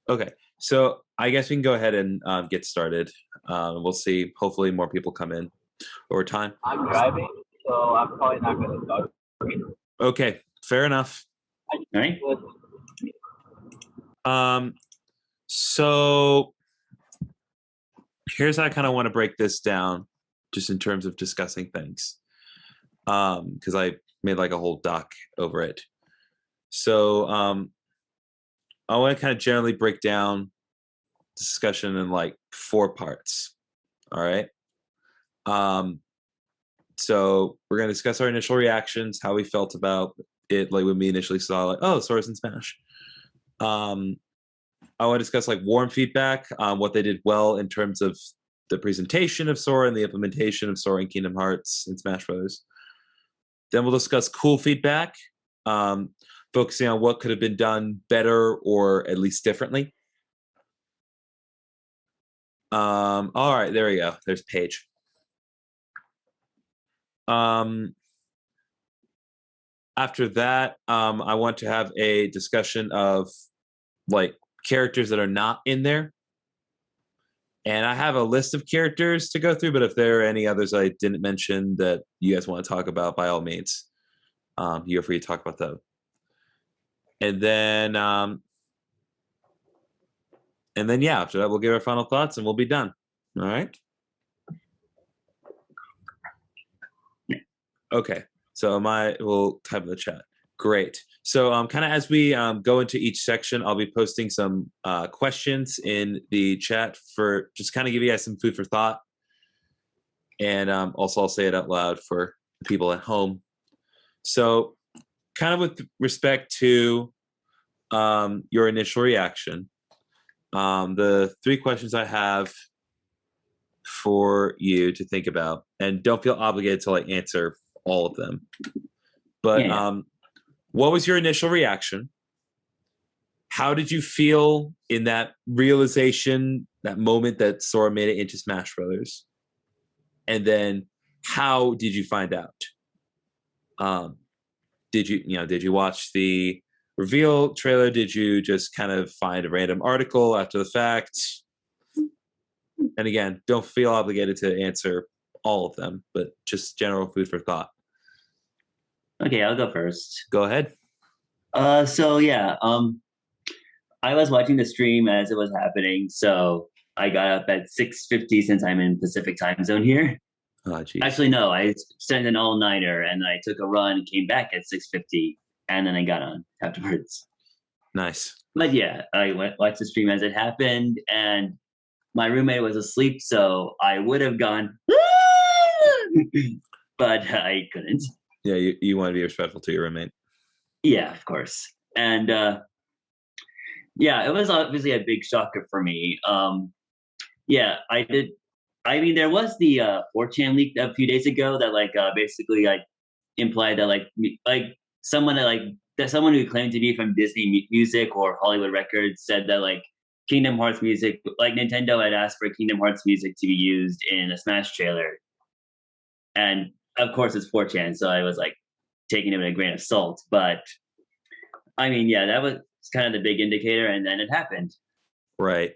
Okay, so I guess we can go ahead and get started. We'll see. Hopefully, more people come in over time. I'm driving, so I'm probably not going to talk. Okay, fair enough. I All right. So here's how I kind of want to break this down, just in terms of discussing things. Because I made like a whole doc over it. So I want to kind of generally break down discussion in like 4 parts. All right. So we're gonna discuss our initial reactions, how we felt about it, like when we initially saw like, oh, Sora's in Smash. I want to discuss like warm feedback, what they did well in terms of the presentation of Sora and the implementation of Sora and Kingdom Hearts in Smash Brothers. Then we'll discuss cool feedback, focusing on what could have been done better or at least differently. All right, there we go. There's Paige. After that, I want to have a discussion of like characters that are not in there. And I have a list of characters to go through, but if there are any others I didn't mention that you guys want to talk about, by all means, you're free to talk about them. And then yeah, after that, we'll give our final thoughts and we'll be done. All right. Okay. So we'll type in the chat. Great. So kind of as we go into each section, I'll be posting some questions in the chat for just kind of give you guys some food for thought. And also I'll say it out loud for the people at home. So kind of with respect to your initial reaction, the 3 questions I have for you to think about, and don't feel obligated to like answer all of them, but what was your initial reaction? How did you feel in that realization, that moment that Sora made it into Smash Brothers? And then how did you find out? Did you watch the reveal trailer? Did you just kind of find a random article after the fact? And again, don't feel obligated to answer all of them, but just general food for thought. Okay, I'll go first. Go ahead. So yeah, I was watching the stream as it was happening, so I got up at 6:50 since I'm in Pacific time zone here. Oh, geez. Actually, no, I spent an all-nighter and I took a run and came back at 6:50, and then I got on afterwards. Nice. But yeah, I watched the stream as it happened, and my roommate was asleep, so I would have gone, but I couldn't. Yeah, you want to be respectful to your roommate. Yeah, of course. And yeah, it was obviously a big shocker for me. Yeah, I did. I mean, there was the 4chan leak a few days ago that basically implied that someone who claimed to be from Disney Music or Hollywood Records said that Kingdom Hearts music, Nintendo had asked for Kingdom Hearts music to be used in a Smash trailer. And of course it's 4chan, so I was taking it with a grain of salt. But I mean, yeah, that was kind of the big indicator, and then it happened. Right.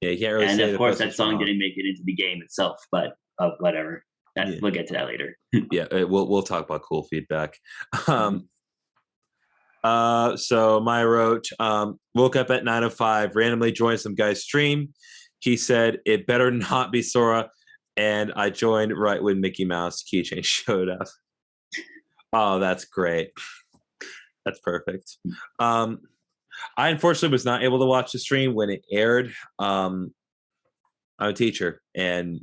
Yeah, you can't really and say of course that song didn't make it into the game itself, but whatever. We'll get to that later. Yeah, we'll talk about cool feedback. So Maya wrote, woke up at 9:05, randomly joined some guy's stream. He said it better not be Sora, and I joined right when Mickey Mouse keychain showed up. Oh, that's great. That's perfect. I unfortunately was not able to watch the stream when it aired. I'm a teacher and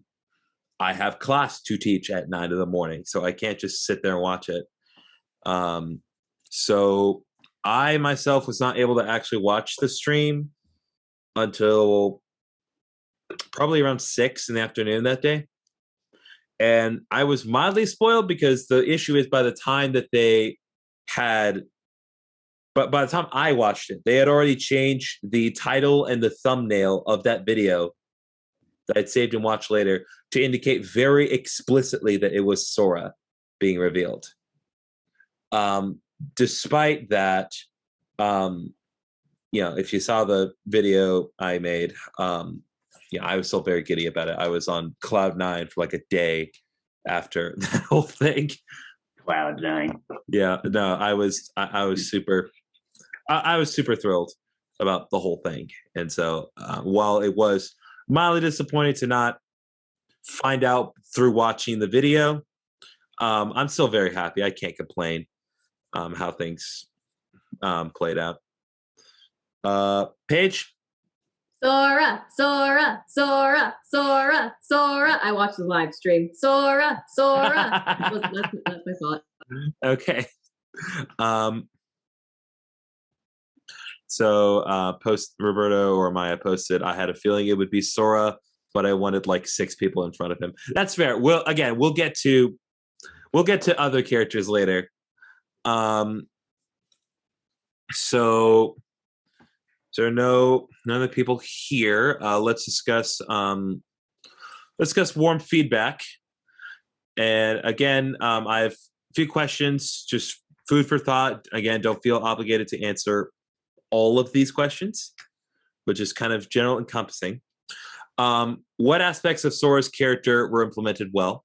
I have class to teach at 9 a.m, so I can't just sit there and watch it. So I myself was not able to actually watch the stream until probably around 6 p.m. that day. And I was mildly spoiled because the issue is by the time I watched it, they had already changed the title and the thumbnail of that video that I'd saved and watched later to indicate very explicitly that it was Sora being revealed. Despite that, if you saw the video I made, I was still very giddy about it. I was on cloud 9 for like a day after that whole thing. Cloud 9. Yeah, no, I was super thrilled about the whole thing. And so while it was mildly disappointing to not find out through watching the video, I'm still very happy. I can't complain how things played out. Paige? Sora, Sora, Sora, Sora, Sora. I watched the live stream. Sora, Sora. That's my thought. Okay. So post Roberto or Maya posted, I had a feeling it would be Sora, but I wanted like 6 people in front of him. That's fair. We'll get to other characters later. So there are none of the people here. Let's discuss warm feedback. And again, I have a few questions, just food for thought. Again, don't feel obligated to answer all of these questions, but just kind of general encompassing. What aspects of Sora's character were implemented well?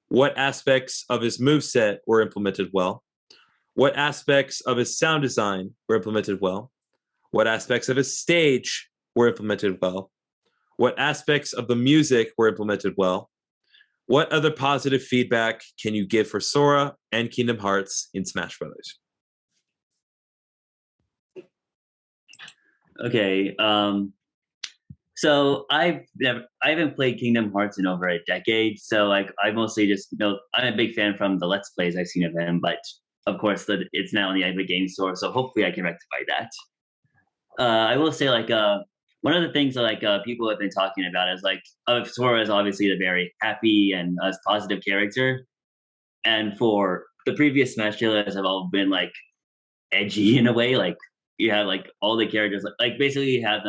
What aspects of his moveset were implemented well? What aspects of his sound design were implemented well? What aspects of his stage were implemented well? What aspects of the music were implemented well? What other positive feedback can you give for Sora and Kingdom Hearts in Smash Brothers? Okay. So I haven't played Kingdom Hearts in over a decade. So like I mostly just I'm a big fan from the Let's Plays I've seen of him, but of course it's now in the Epic Game Store, so hopefully I can rectify that. I will say like one of the things that like people have been talking about is like Sora is obviously a very happy and positive character, and for the previous Smash trailers have all been like edgy in a way. Like you have like all the characters like basically you have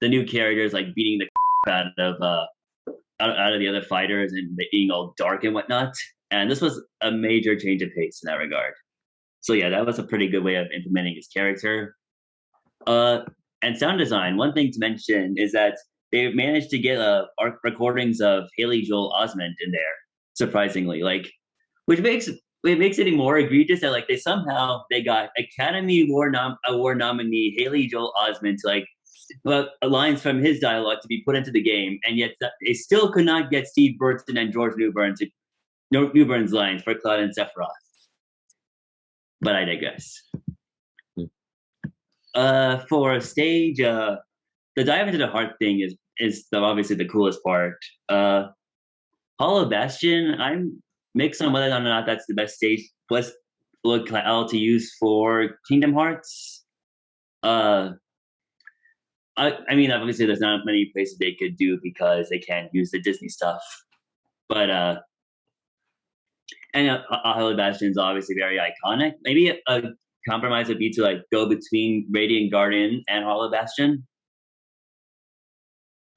the new characters like beating the out of the other fighters and being all dark and whatnot. And this was a major change of pace in that regard. So yeah, that was a pretty good way of implementing his character. And sound design. One thing to mention is that they managed to get recordings of Haley Joel Osment in there, surprisingly. Like, which makes it even more egregious that like they got Academy Award nominee Haley Joel Osment to like lines from his dialogue to be put into the game, and yet they still could not get Steve Burton and George Newburn's lines for Cloud and Sephiroth. But I digress. For a stage, the dive into the heart thing is obviously the coolest part. Hollow Bastion, I'm mixed on whether or not that's the best stage locale to use for Kingdom Hearts. I mean, obviously, there's not many places they could do because they can't use the Disney stuff. But Hollow Bastion is obviously very iconic. Maybe a compromise would be to like go between Radiant Garden and Hollow Bastion,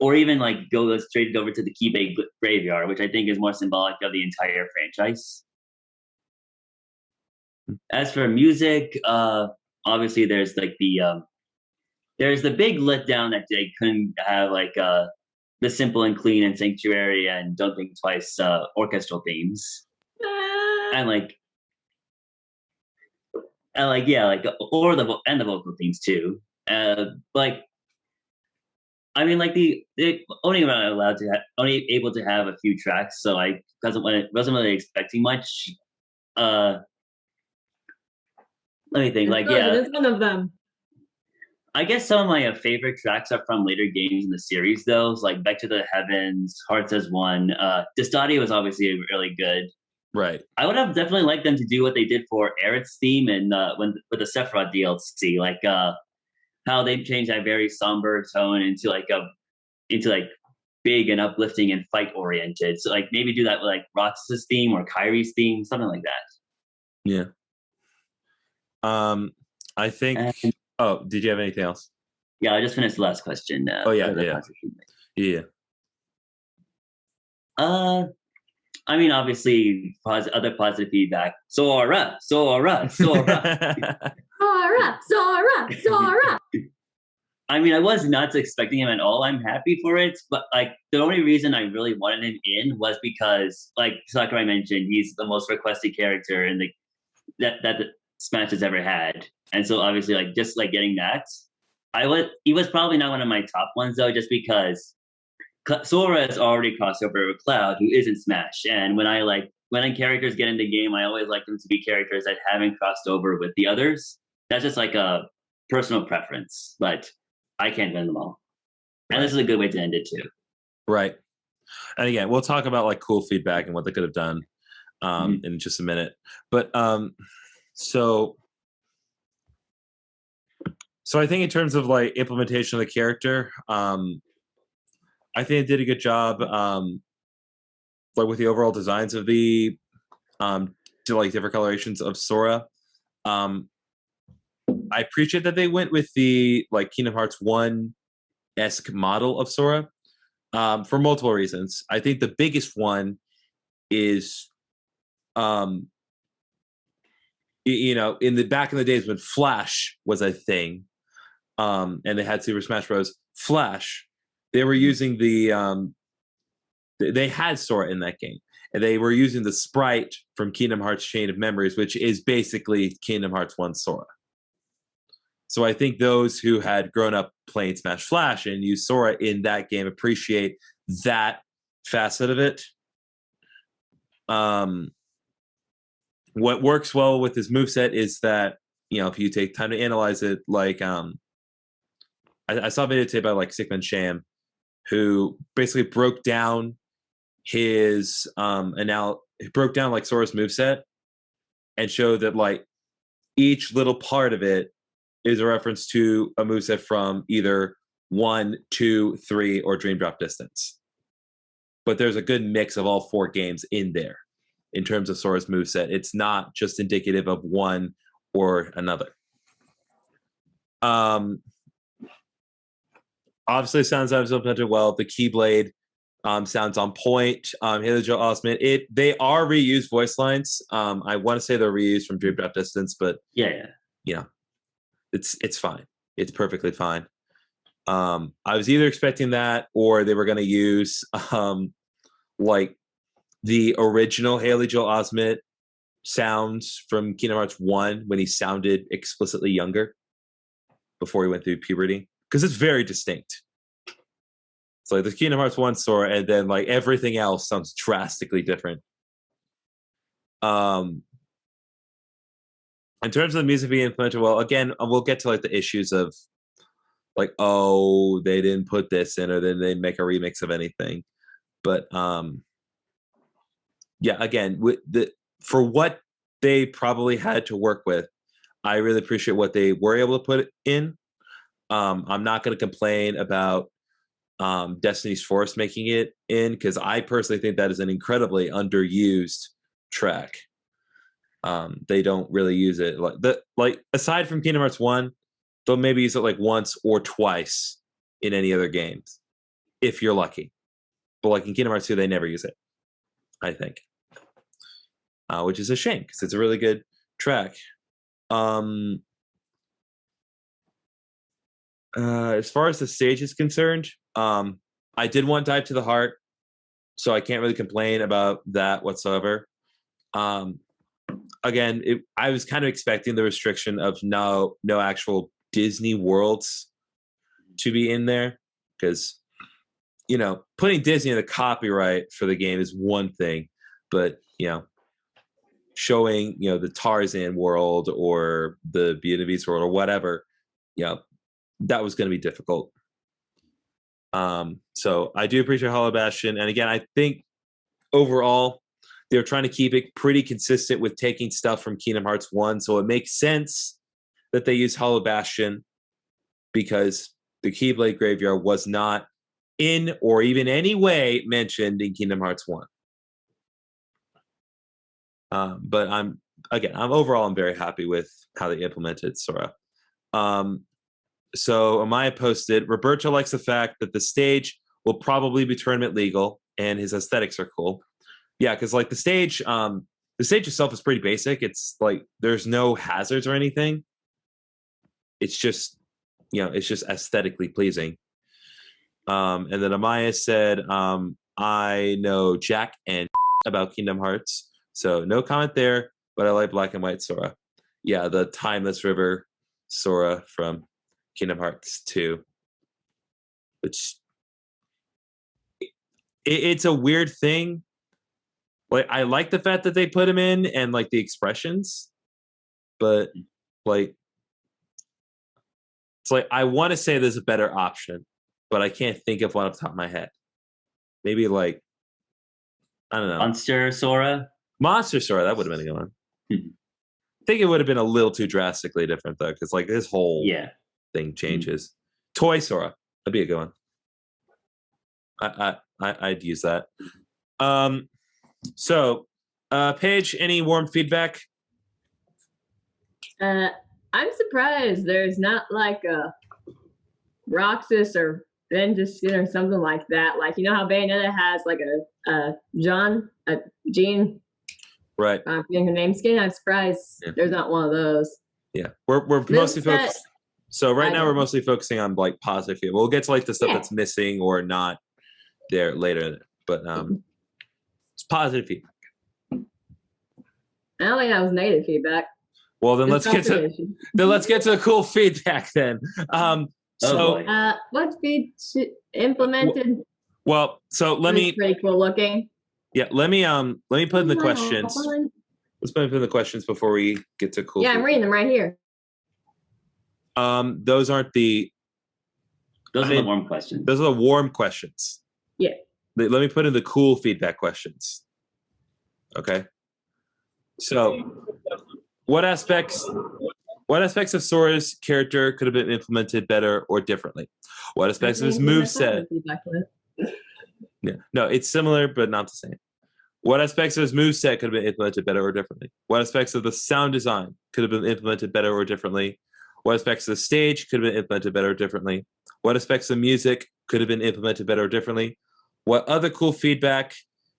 or even like go straight over to the Key Bay Graveyard, which I think is more symbolic of the entire franchise. As for music, obviously there's like there's the big letdown that they couldn't have like the Simple and Clean and Sanctuary and Don't Think Twice orchestral themes, and or the vocal themes too. Like, I mean, like they only able to have a few tracks, so I wasn't really expecting much. Let me think. Like, yeah, it's one of them. I guess some of my favorite tracks are from later games in the series, though. It's like Back to the Heavens, Hearts as One. Distadia was obviously really good. Right. I would have definitely liked them to do what they did for Aerith's theme and with the Sephiroth DLC, like how they changed that very somber tone into big and uplifting and fight oriented. So like maybe do that with like Roxas's theme or Kyrie's theme, something like that. Yeah. I think. Oh, did you have anything else? Yeah, I just finished the last question. Yeah. I mean, obviously, other positive feedback. Sora. Sora, Sora, Sora. I mean, I was not expecting him at all. I'm happy for it, but like the only reason I really wanted him in was because, like Sakurai mentioned, he's the most requested character in that Smash has ever had, and so obviously, like just like getting that, he was probably not one of my top ones though, just because Sora has already crossed over with Cloud, who isn't Smash, and when characters get in the game, I always like them to be characters that haven't crossed over with the others. That's just like a personal preference, but I can't win them all. And Right. this is a good way to end it too. Right. And again, we'll talk about like cool feedback and what they could have done in just a minute. But so I think in terms of like implementation of the character, I think they did a good job like with the overall designs of the to like different colorations of Sora. I appreciate that they went with the like Kingdom Hearts 1-esque model of Sora for multiple reasons. I think the biggest one is you know, in the back in the days when Flash was a thing, and they had Super Smash Bros. Flash, they were using the they had Sora in that game, and they were using the sprite from Kingdom Hearts Chain of Memories, which is basically Kingdom Hearts 1 Sora. So I think those who had grown up playing Smash Flash and used Sora in that game appreciate that facet of it. What works well with his moveset is that, you know, if you take time to analyze it, like I saw a video today by like Sickman Sham, who basically broke down his broke down like Sora's moveset and showed that like each little part of it is a reference to a moveset from either 1, 2, 3, or Dream Drop Distance. But there's a good mix of all 4 games in there in terms of Sora's moveset. It's not just indicative of one or another. Obviously, sounds implemented well. The Keyblade sounds on point. Haley Joel Osment. They are reused voice lines. I want to say they're reused from Dream Drop Distance, but yeah, you know, it's fine. It's perfectly fine. I was either expecting that or they were going to use like the original Haley Joel Osment sounds from Kingdom Hearts 1 when he sounded explicitly younger before he went through puberty, because it's very distinct. It's like the Kingdom Hearts 1 Sora, and then like everything else sounds drastically different. In terms of the music being implemented well, again, we'll get to like the issues of like, oh, they didn't put this in, or then they make a remix of anything. But yeah, again, for what they probably had to work with, I really appreciate what they were able to put in. I'm not going to complain about Destiny's Force making it in, because I personally think that is an incredibly underused track. They don't really use it like aside from Kingdom Hearts 1, they'll maybe use it like once or twice in any other games, if you're lucky. But like in Kingdom Hearts 2, they never use it, I think, which is a shame because it's a really good track. As far as the stage is concerned, I did want Dive to the Heart, so I can't really complain about that whatsoever. Again, I was kind of expecting the restriction of no actual Disney worlds to be in there, because, you know, putting Disney in the copyright for the game is one thing, but, you know, showing, you know, the Tarzan world or the Beauty and the Beast world or whatever, you know, that was going to be difficult. So I do appreciate Hollow Bastion, and again, I think overall they're trying to keep it pretty consistent with taking stuff from Kingdom Hearts 1, so it makes sense that they use Hollow Bastion, because the Keyblade Graveyard was not in or even any way mentioned in Kingdom Hearts 1. But I'm very happy with how they implemented Sora. So Amaya posted, Roberto likes the fact that the stage will probably be tournament legal and his aesthetics are cool. Yeah, because like the stage itself is pretty basic. It's like there's no hazards or anything. it's just it's just aesthetically pleasing. And then Amaya said, I know Jack and about Kingdom Hearts, so no comment there, but I like black and white Sora. Yeah, the Timeless River Sora from Kingdom Hearts 2, which it's a weird thing. Like, I like the fact that they put him in and like the expressions, but like it's like I want to say there's a better option, but I can't think of one off the top of my head. Maybe like I don't know. Monster Sora. Monster Sora, that would have been a good one. I think it would have been a little too drastically different though, because like this whole thing changes. Toy Sora, that'd be a good one. I'd use that. So, Paige, any warm feedback? I'm surprised there's not like a Roxas or Ventus skin or something like that. Like, you know how Bayonetta has like a Jean. Right. I'm forgetting her name skin. I'm surprised there's not one of those. Yeah, we're mostly focused. So right now we're mostly focusing on like positive feedback. We'll get to like the stuff that's missing or not there later, but it's positive feedback. I don't think that was negative feedback. Well, then let's get to the cool feedback then. What's being implemented? Well, so pretty cool looking. Yeah, let me put in the questions. Let's put in the questions before we get to cool. Yeah, I'm reading them right here. Those aren't the. Those are the warm questions. Those are the warm questions. Yeah. Let me put in the cool feedback questions. Okay. So, what aspects of Sora's character could have been implemented better or differently? What aspects of his moveset? Yeah. No, it's similar, but not the same. What aspects of his moveset could have been implemented better or differently? What aspects of the sound design could have been implemented better or differently? What aspects of the stage could have been implemented better or differently? What aspects of music could have been implemented better or differently? What other cool feedback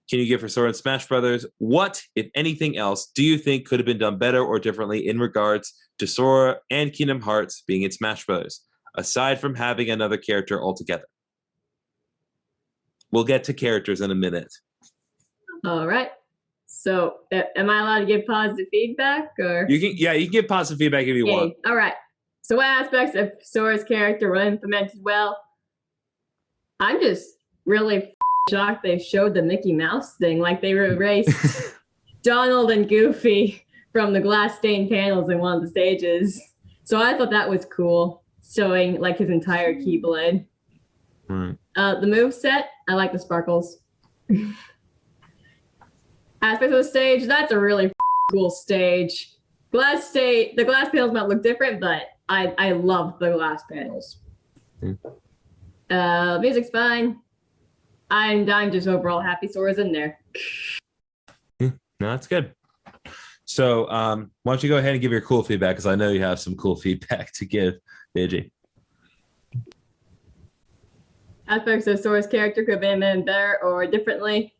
can you give for Sora and Smash Brothers? What, if anything else, do you think could have been done better or differently in regards to Sora and Kingdom Hearts being in Smash Brothers, aside from having another character altogether? We'll get to characters in a minute. All right. So, am I allowed to give positive feedback, or you can give positive feedback if you want. All right. So, what aspects of Sora's character were implemented well? I'm just really shocked they showed the Mickey Mouse thing. Like, they erased Donald and Goofy from the glass stained panels in one of the stages. So I thought that was cool, showing like his entire Keyblade. Right. The moveset, I like the sparkles. Aspects of the stage, that's a really cool stage. The glass panels might look different, but I love the glass panels. Music's fine. I'm just overall happy Sora's in there. No, that's good. So why don't you go ahead and give your cool feedback, because I know you have some cool feedback to give, Digi. Aspects of Sora's character could have been made better or differently.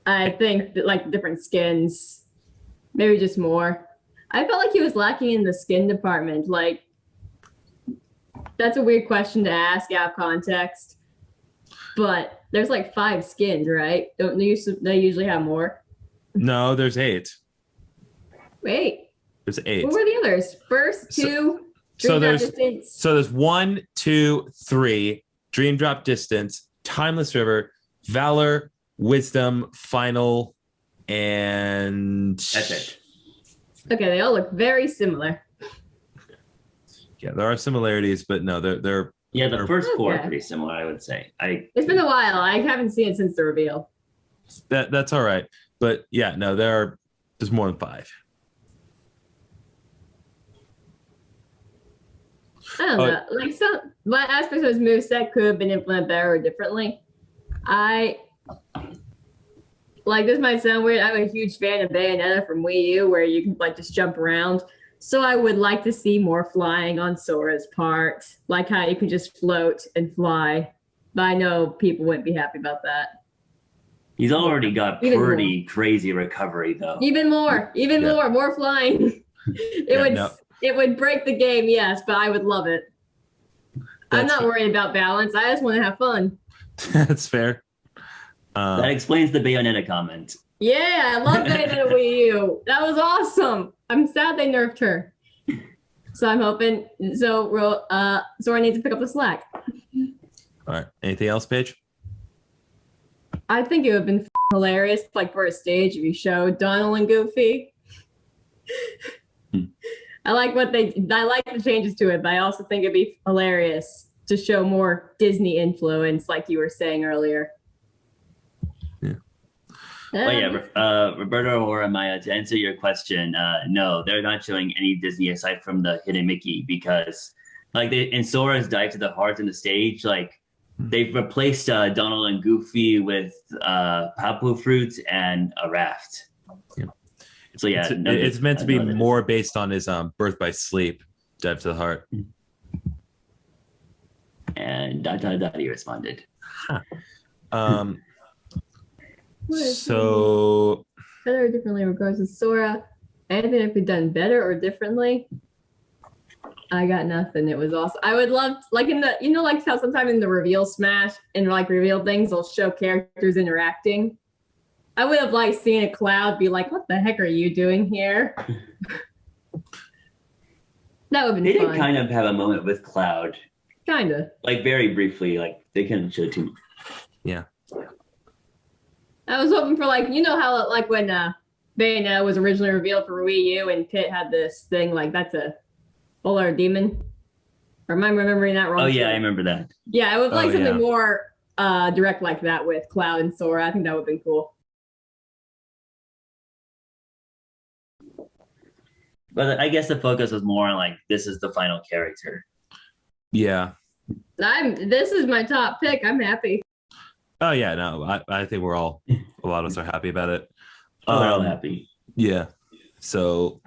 I think that, like, different skins, maybe just more. I felt like he was lacking in the skin department. Like, that's a weird question to ask out of context. But there's like 5 skins, right? Don't they usually have more? No, there's 8. Wait. There's 8. What were the others? First 2. So there's 1, 2, 3. Dream Drop Distance, Timeless River, Valor, Wisdom, Final, and that's it. Okay, they all look very similar. Yeah, there are similarities, but no, they're the first 4 are pretty similar, I would say. It's been a while. I haven't seen it since the reveal. That's all right. But yeah, no, there's more than 5. I don't know. Like, what aspects of his moveset could have been implemented better or differently? This might sound weird. I'm a huge fan of Bayonetta from Wii U, where you can like just jump around. So I would like to see more flying on Sora's part, like how you can just float and fly. But I know people wouldn't be happy about that. He's already got pretty crazy recovery, though. Even more flying. It would break the game, yes, but I would love it. I'm That's not worried about balance. I just want to have fun. That's fair. That explains the Bayonetta comment. Yeah, I love Bayonetta Wii U. That was awesome. I'm sad they nerfed her. So I'm hoping. So Sora needs to pick up the slack. All right. Anything else, Paige? I think it would have been hilarious, like for a stage, if you showed Donald and Goofy. I like the changes to it, but I also think it'd be hilarious to show more Disney influence, like you were saying earlier. Yeah. But yeah, Roberto or Amaya, to answer your question, no, they're not showing any Disney aside from the hidden Mickey, because like in Sora's Dive to the Heart in the stage, like they've replaced Donald and Goofy with Papu fruits and a raft. Yeah. So yeah, it's meant to be more based on his Birth by Sleep, Dive to the Heart. And Daddy responded. So better or differently in regards to Sora. Anything that could be done better or differently? I got nothing. It was awesome. I would love, like in the, like how sometimes in the reveal smash and like reveal things, they'll show characters interacting. I would have liked seeing a Cloud be like, "What the heck are you doing here?" That would have been fun. They did kind of have a moment with Cloud. Kinda. Like very briefly, like they couldn't show too much. Yeah. I was hoping for like, how like when Bayonetta was originally revealed for Wii U and Pit had this thing like that's a Polar Demon. Or am I remembering that wrong? Oh yeah, I remember that. Yeah, I would like something more direct like that with Cloud and Sora. I think that would have been cool. But I guess the focus was more on like this is the final character. Yeah. This is my top pick. I'm happy. Oh yeah, no, I think a lot of us are happy about it. We're all happy. Yeah. So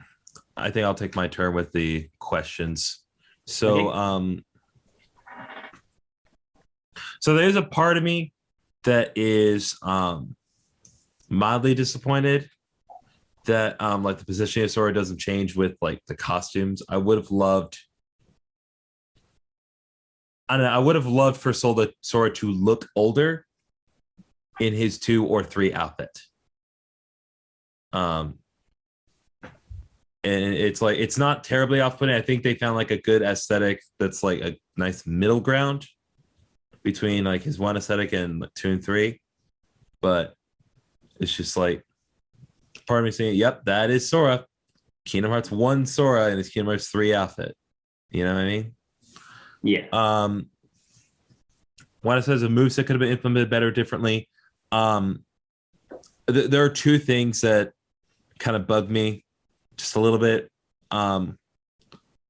I think I'll take my turn with the questions. So Okay. So there's a part of me that is mildly disappointed that like the positioning of Sora doesn't change with like the costumes. I would have loved for Sora to look older in his 2 or 3 outfit. And it's like it's not terribly off-putting. I think they found like a good aesthetic that's like a nice middle ground between like his 1 aesthetic and like 2 and 3. But it's just like part of me saying, "Yep, that is Sora, Kingdom Hearts 1 Sora in his Kingdom Hearts 3 outfit." You know what I mean? Yeah. One says a moveset could have been implemented better, differently. There are 2 things that kind of bug me just a little bit.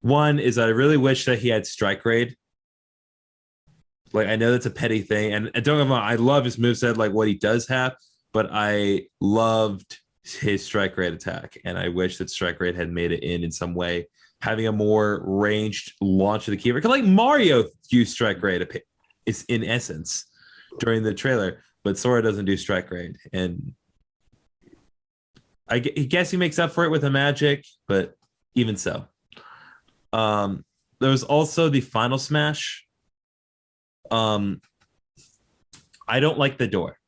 One is I really wish that he had Strike Raid. Like I know that's a petty thing, and don't get me wrong, I love his moveset, like what he does have, but I loved his Strike Raid attack, and I wish that Strike Raid had made it in some way, having a more ranged launch of the keyboard. Because like Mario used Strike Raid is in essence during the trailer, but Sora doesn't do Strike Raid, and I guess he makes up for it with a magic, but even so. There was also the final smash. I don't like the door.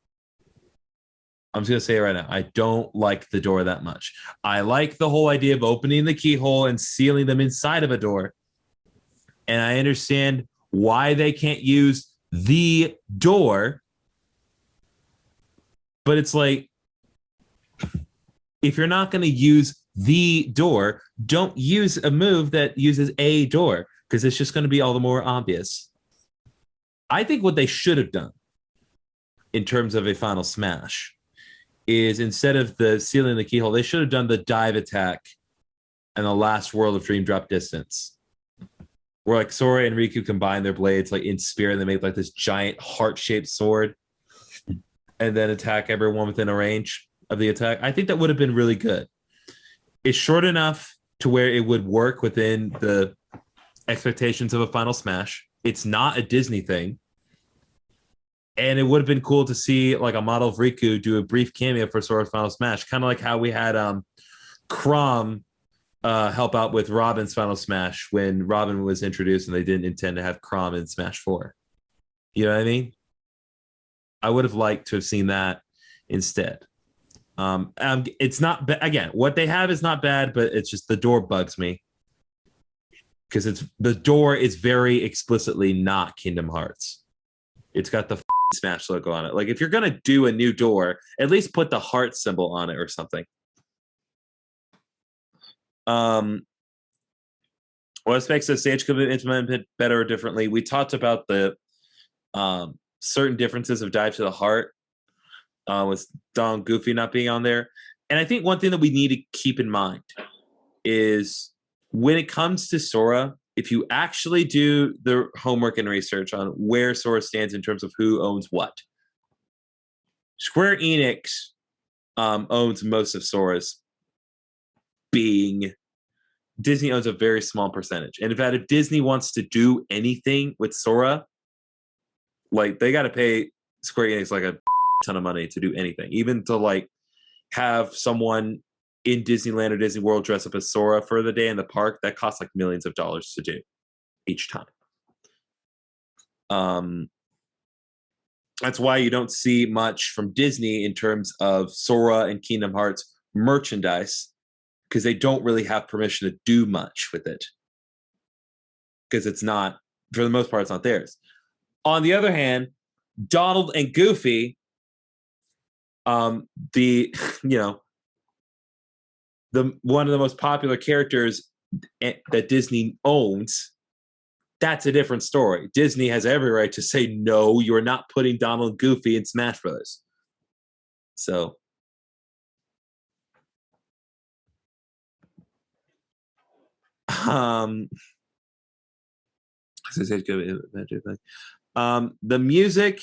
I'm just going to say it right now. I don't like the door that much. I like the whole idea of opening the keyhole and sealing them inside of a door. And I understand why they can't use the door. But it's like, if you're not going to use the door, don't use a move that uses a door, because it's just going to be all the more obvious. I think what they should have done in terms of a final smash is instead of the sealing the keyhole, they should have done the dive attack and the last World of Dream drop distance, where like Sora and Riku combine their blades like in spear and they make like this giant heart-shaped sword and then attack everyone within a range of the attack. I think that would have been really good. It's short enough to where it would work within the expectations of a final smash. It's not a Disney thing. And it would have been cool to see like a model of Riku do a brief cameo for Sora's Final Smash, kind of like how we had Chrom help out with Robin's Final Smash when Robin was introduced and they didn't intend to have Chrom in Smash 4. You know what I mean? I would have liked to have seen that instead. It's not again, what they have is not bad, but it's just the door bugs me because the door is very explicitly not Kingdom Hearts. It's got the Smash logo on it. Like, if you're gonna do a new door, at least put the heart symbol on it or something. What aspects of the stage could be implemented better or differently? We talked about the certain differences of Dive to the Heart with Don Goofy not being on there. And I think one thing that we need to keep in mind is when it comes to Sora, if you actually do the homework and research on where Sora stands in terms of who owns what, Square Enix owns most of Sora's being. Disney owns a very small percentage. And in fact, if Disney wants to do anything with Sora, like, they got to pay Square Enix like a ton of money to do anything, even to like have someone in Disneyland or Disney World dress up as Sora for the day in the park. That costs like millions of dollars to do each time. That's why you don't see much from Disney in terms of Sora and Kingdom Hearts merchandise, because they don't really have permission to do much with it, because it's not, for the most part, it's not theirs. On the other hand, Donald and Goofy, the one of the most popular characters that Disney owns, that's a different story. Disney has every right to say, no, you're not putting Donald and Goofy in Smash Brothers. So the music,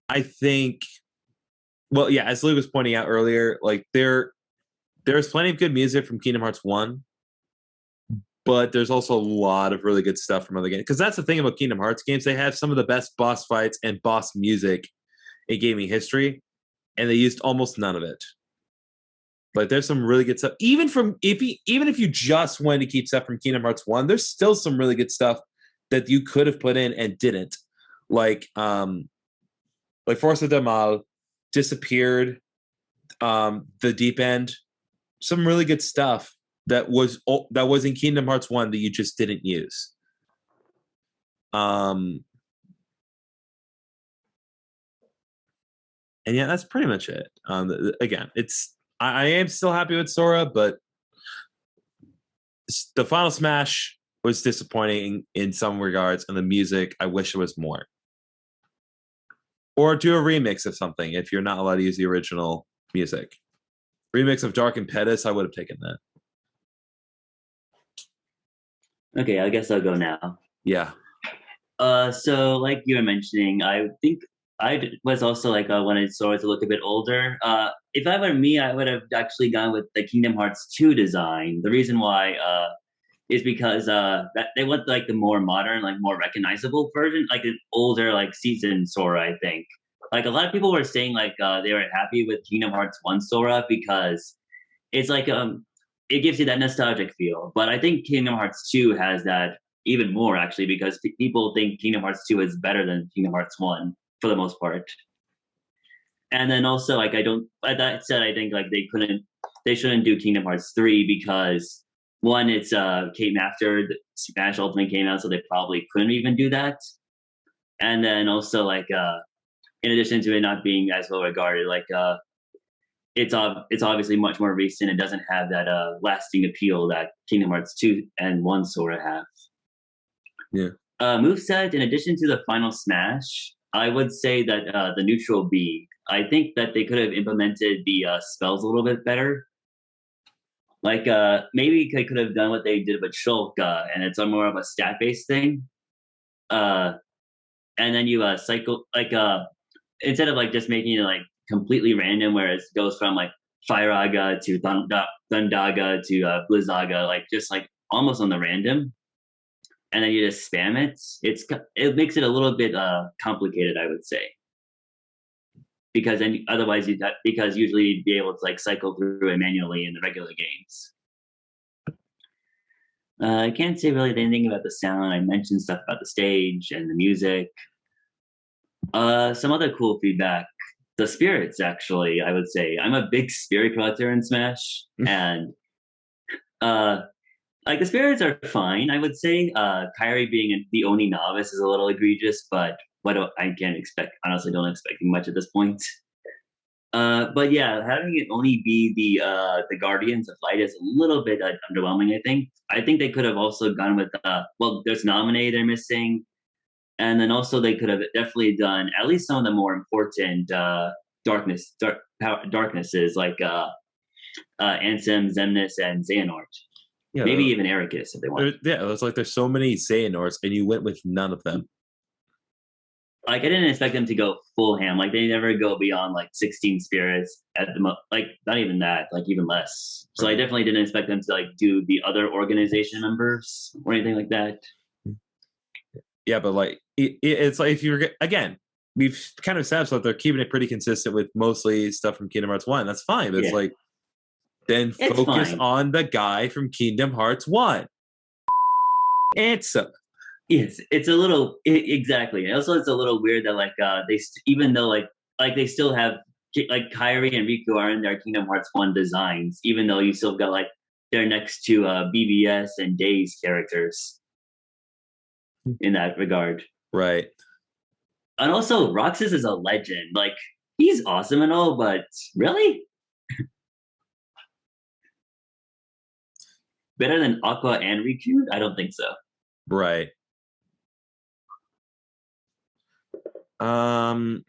I think, well, yeah, as Luke was pointing out earlier, like there's plenty of good music from Kingdom Hearts 1, but there's also a lot of really good stuff from other games. Because that's the thing about Kingdom Hearts games, they have some of the best boss fights and boss music in gaming history, and they used almost none of it. Like, there's some really good stuff. Even if you just wanted to keep stuff from Kingdom Hearts 1, there's still some really good stuff that you could have put in and didn't. Like Forza del Mal, Disappeared, The Deep End, some really good stuff that was in Kingdom Hearts 1 that you just didn't use. And yeah, that's pretty much it. Again, I am still happy with Sora, but the Final Smash was disappointing in some regards, and the music, I wish it was more. Or do a remix of something if you're not allowed to use the original music. Remix of Dark and Pettis, I would have taken that. Okay, I guess I'll go now. Yeah. So like you were mentioning, I think I was also like wanted Sora to look a bit older. If I were me, I would have actually gone with the Kingdom Hearts 2 design. The reason why is because that they want like the more modern, like more recognizable version, like an older, like seasoned Sora. I think like a lot of people were saying like they were happy with Kingdom Hearts 1 Sora because it's like it gives you that nostalgic feel. But I think Kingdom Hearts 2 has that even more actually, because people think Kingdom Hearts 2 is better than Kingdom Hearts 1 for the most part. And then also like that said, I think like they shouldn't do Kingdom Hearts 3 because one, it's came after the Smash Ultimate came out, so they probably couldn't even do that. And then also like in addition to it not being as well regarded, like it's obviously much more recent and doesn't have that lasting appeal that Kingdom Hearts 2 and 1 sort of have. Yeah. Moveset, in addition to the Final Smash, I would say that the neutral B, I think that they could have implemented the spells a little bit better. Like maybe they could have done what they did with Shulk, and it's a more of a stat-based thing. And then you cycle like instead of like just making it like completely random, where it goes from like Firaga to Thundaga to Blizzaga, like just like almost on the random, and then you just spam it. It makes it a little bit complicated, I would say, because then otherwise because usually you'd be able to like cycle through it manually in the regular games. I can't say really anything about the sound. I mentioned stuff about the stage and the music. Some other cool feedback. The spirits, actually, I would say. I'm a big spirit collector in Smash, and uh, like the spirits are fine. I would say. Kyrie being the only novice is a little egregious, but I can't expect. Honestly, don't expect much at this point. But yeah, having it only be the Guardians of Light is a little bit underwhelming. I think they could have also gone with well, there's Nominee they're missing, and then also they could have definitely done at least some of the more important darknesses like Ansem, Zemnis, and Xehanort. Yeah, Maybe even Ericus if they want. Yeah, it's like there's so many Xehanorts, and you went with none of them. Like I didn't expect them to go full ham. Like they never go beyond like 16 spirits at the like not even that, like even less. So I definitely didn't expect them to like do the other organization members or anything like that. Yeah, but like it's like if you're again, we've kind of established that they're keeping it pretty consistent with mostly stuff from Kingdom Hearts 1. That's fine. But it's like then It's focus fine. on the guy from Kingdom Hearts 1. Ansem. Yes, it's a little exactly. And also, it's a little weird that like even though like they still have like Kyrie and Riku are in their Kingdom Hearts 1 designs, even though you still got like they're next to BBS and Days characters in that regard. Right. And also, Roxas is a legend. Like he's awesome and all, but really better than Aqua and Riku? I don't think so. Right. What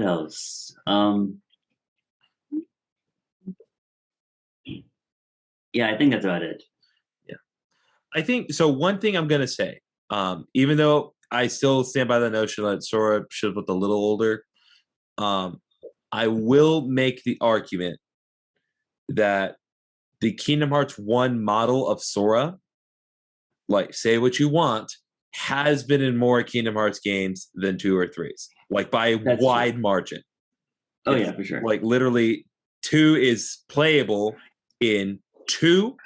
else? Yeah, I think that's about it. Yeah. I think so. One thing I'm gonna say, even though I still stand by the notion that Sora should have looked a little older, I will make the argument that the Kingdom Hearts 1 model of Sora, like say what you want, has been in more Kingdom Hearts games than 2 or 3s, like by a wide margin. Oh yeah, for sure. Like literally 2 is playable in 2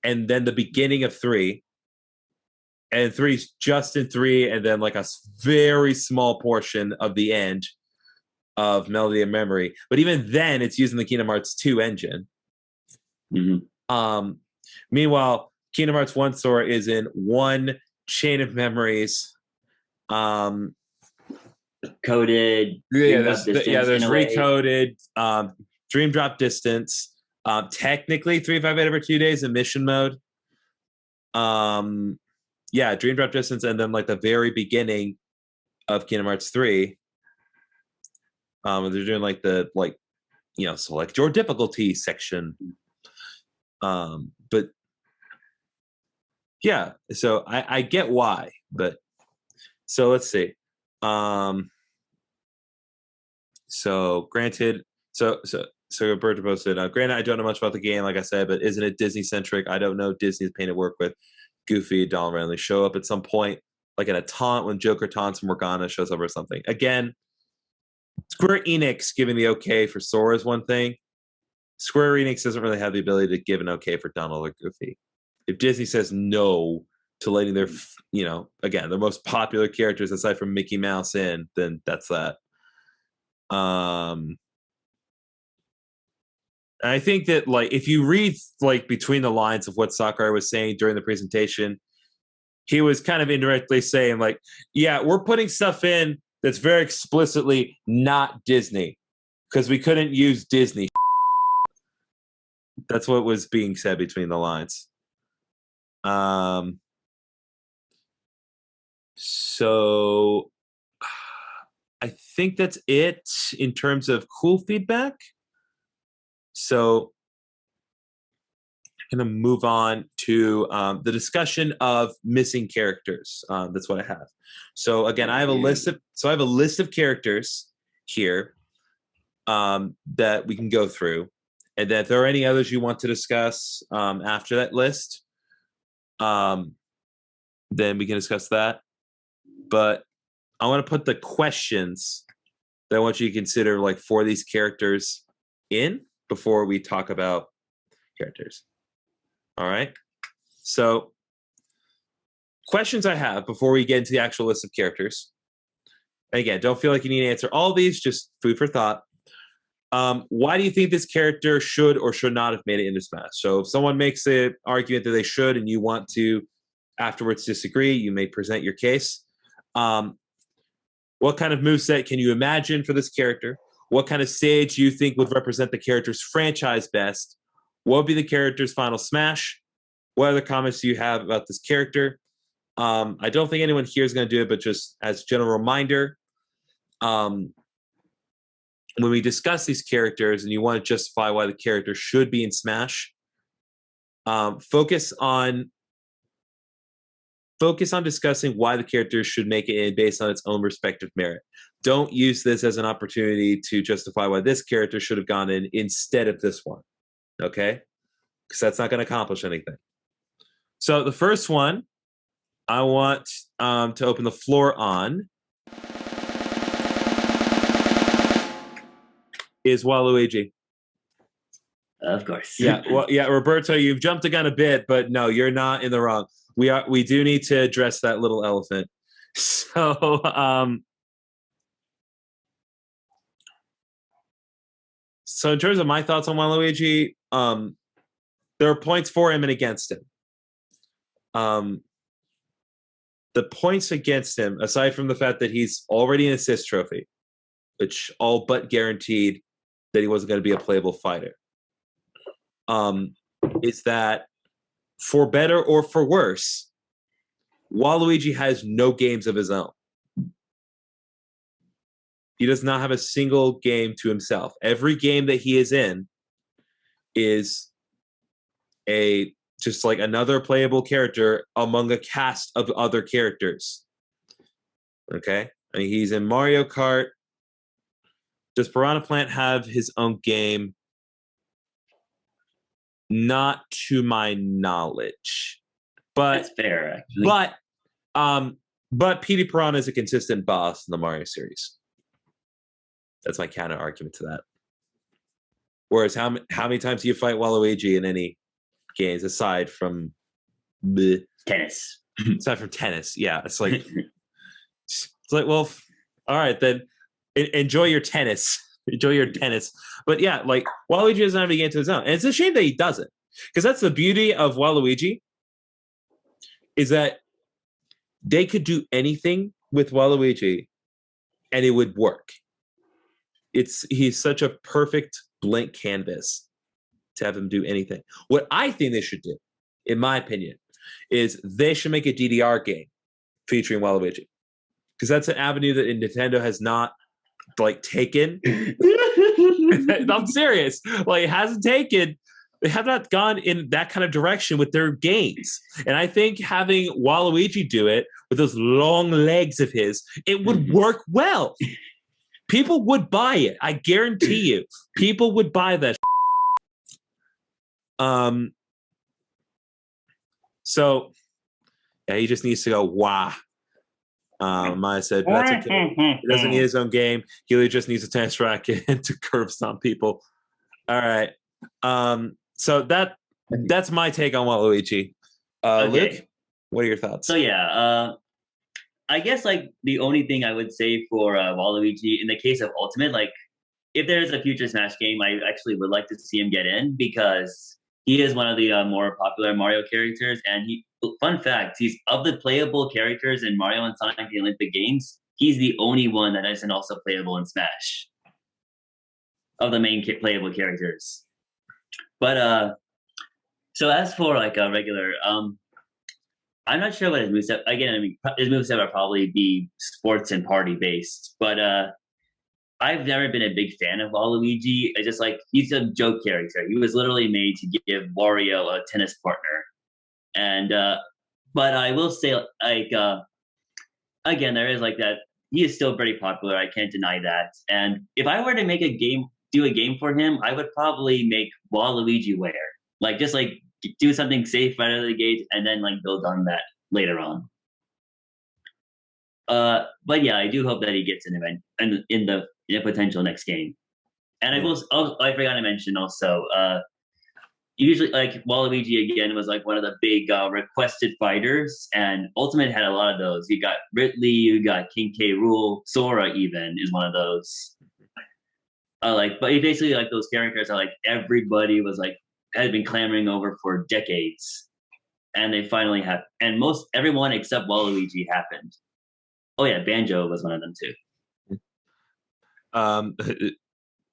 and then the beginning of 3. And 3's just in 3 and then like a very small portion of the end of Melody of Memory. But even then it's using the Kingdom Hearts 2 engine. Mm-hmm. Meanwhile, Kingdom Hearts 1 Sora is in 1 Chain of Memories. Coded. There's Recoded, Dream Drop Distance, technically 358 over 2 days in mission mode. Dream Drop Distance, and then like the very beginning of Kingdom Hearts 3. They're doing like the select your difficulty section. But yeah, so I get why, but so let's see. So granted, so Roberto posted, granted, I don't know much about the game, like I said, but isn't it Disney centric? I don't know. Disney's painted work with Goofy, Donald randomly show up at some point, like in a taunt when Joker taunts Morgana shows up or something. Again, Square Enix giving the okay for Sora is one thing. Square Enix doesn't really have the ability to give an okay for Donald or Goofy. If Disney says no to letting their, again, their most popular characters aside from Mickey Mouse in, then that's that. And I think that like if you read like between the lines of what Sakurai was saying during the presentation, he was kind of indirectly saying like, yeah, we're putting stuff in that's very explicitly not Disney because we couldn't use Disney. That's what was being said between the lines. So I think that's it in terms of cool feedback. So I'm going to move on to the discussion of missing characters. That's what I have. So again, I have a list of characters here that we can go through. And then if there are any others you want to discuss after that list, then we can discuss that. But I want to put the questions that I want you to consider like for these characters in before we talk about characters. All right. So, questions I have before we get into the actual list of characters. And again, don't feel like you need to answer all these, just food for thought. Why do you think this character should or should not have made it into Smash? So if someone makes an argument that they should and you want to afterwards disagree, you may present your case. What kind of moveset can you imagine for this character? What kind of stage do you think would represent the character's franchise best? What would be the character's final Smash? What other comments do you have about this character? I don't think anyone here is going to do it, but just as a general reminder, when we discuss these characters and you want to justify why the character should be in Smash, focus on discussing why the character should make it in based on its own respective merit. Don't use this as an opportunity to justify why this character should have gone in instead of this one, okay? Because that's not going to accomplish anything. So the first one I want to open the floor on is Waluigi. Of course. Yeah, well, yeah, Roberto, you've jumped the gun a bit, but no, you're not in the wrong. We do need to address that little elephant. So, so in terms of my thoughts on Waluigi, there are points for him and against him. The points against him, aside from the fact that he's already an assist trophy, which all but guaranteed that he wasn't going to be a playable fighter, is that for better or for worse, Waluigi has no games of his own. He does not have a single game to himself. Every game that he is in is just like another playable character among a cast of other characters. Okay? I mean, he's in Mario Kart. Does Piranha Plant have his own game? Not to my knowledge. But that's fair, actually. But Petey Piranha is a consistent boss in the Mario series. That's my counter argument to that. Whereas how many times do you fight Waluigi in any games aside from tennis? Aside from tennis, yeah. It's like well, all right then. Enjoy your tennis. Enjoy your tennis. But yeah, like Waluigi doesn't have to get into his own. And it's a shame that he doesn't. Because that's the beauty of Waluigi, is that they could do anything with Waluigi and it would work. He's such a perfect blank canvas to have him do anything. What I think they should do, in my opinion, is they should make a DDR game featuring Waluigi. Because that's an avenue that Nintendo has not taken. I'm serious. It hasn't taken. They have not gone in that kind of direction with their games. And I think having Waluigi do it with those long legs of his, it would work well. People would buy it. I guarantee you. People would buy that. So yeah, he just needs to go, wah. Maya said, that's okay. He doesn't need his own game. He really just needs a tennis racket to curb stomp people. All right. So that's my take on Waluigi. Okay. Luke, what are your thoughts? So yeah, I guess the only thing I would say for Waluigi in the case of Ultimate, if there's a future Smash game, I actually would like to see him get in because he is one of the more popular Mario characters. And fun fact, he's of the playable characters in Mario and Sonic the Olympic Games, he's the only one that isn't also playable in Smash of the main playable characters. But so as for a regular, I'm not sure what his moveset. Again, I mean, his moveset will probably be sports and party based. But I've never been a big fan of Waluigi. It's just he's a joke character. He was literally made to give Wario a tennis partner. And but I will say again, there is that he is still very popular. I can't deny that. And if I were to make do a game for him, I would probably make Waluigi wear. Do something safe right out of the gate and then build on that later on. But yeah, I do hope that he gets an event in the potential next game. And I forgot to mention also, usually like Waluigi again was like one of the big requested fighters, and Ultimate had a lot of those. You got Ridley, you got King K. Rool, Sora even is one of those. But basically like those characters are like everybody was like had been clamoring over for decades, and they finally have, and most everyone except Waluigi happened. Oh yeah, Banjo was one of them too.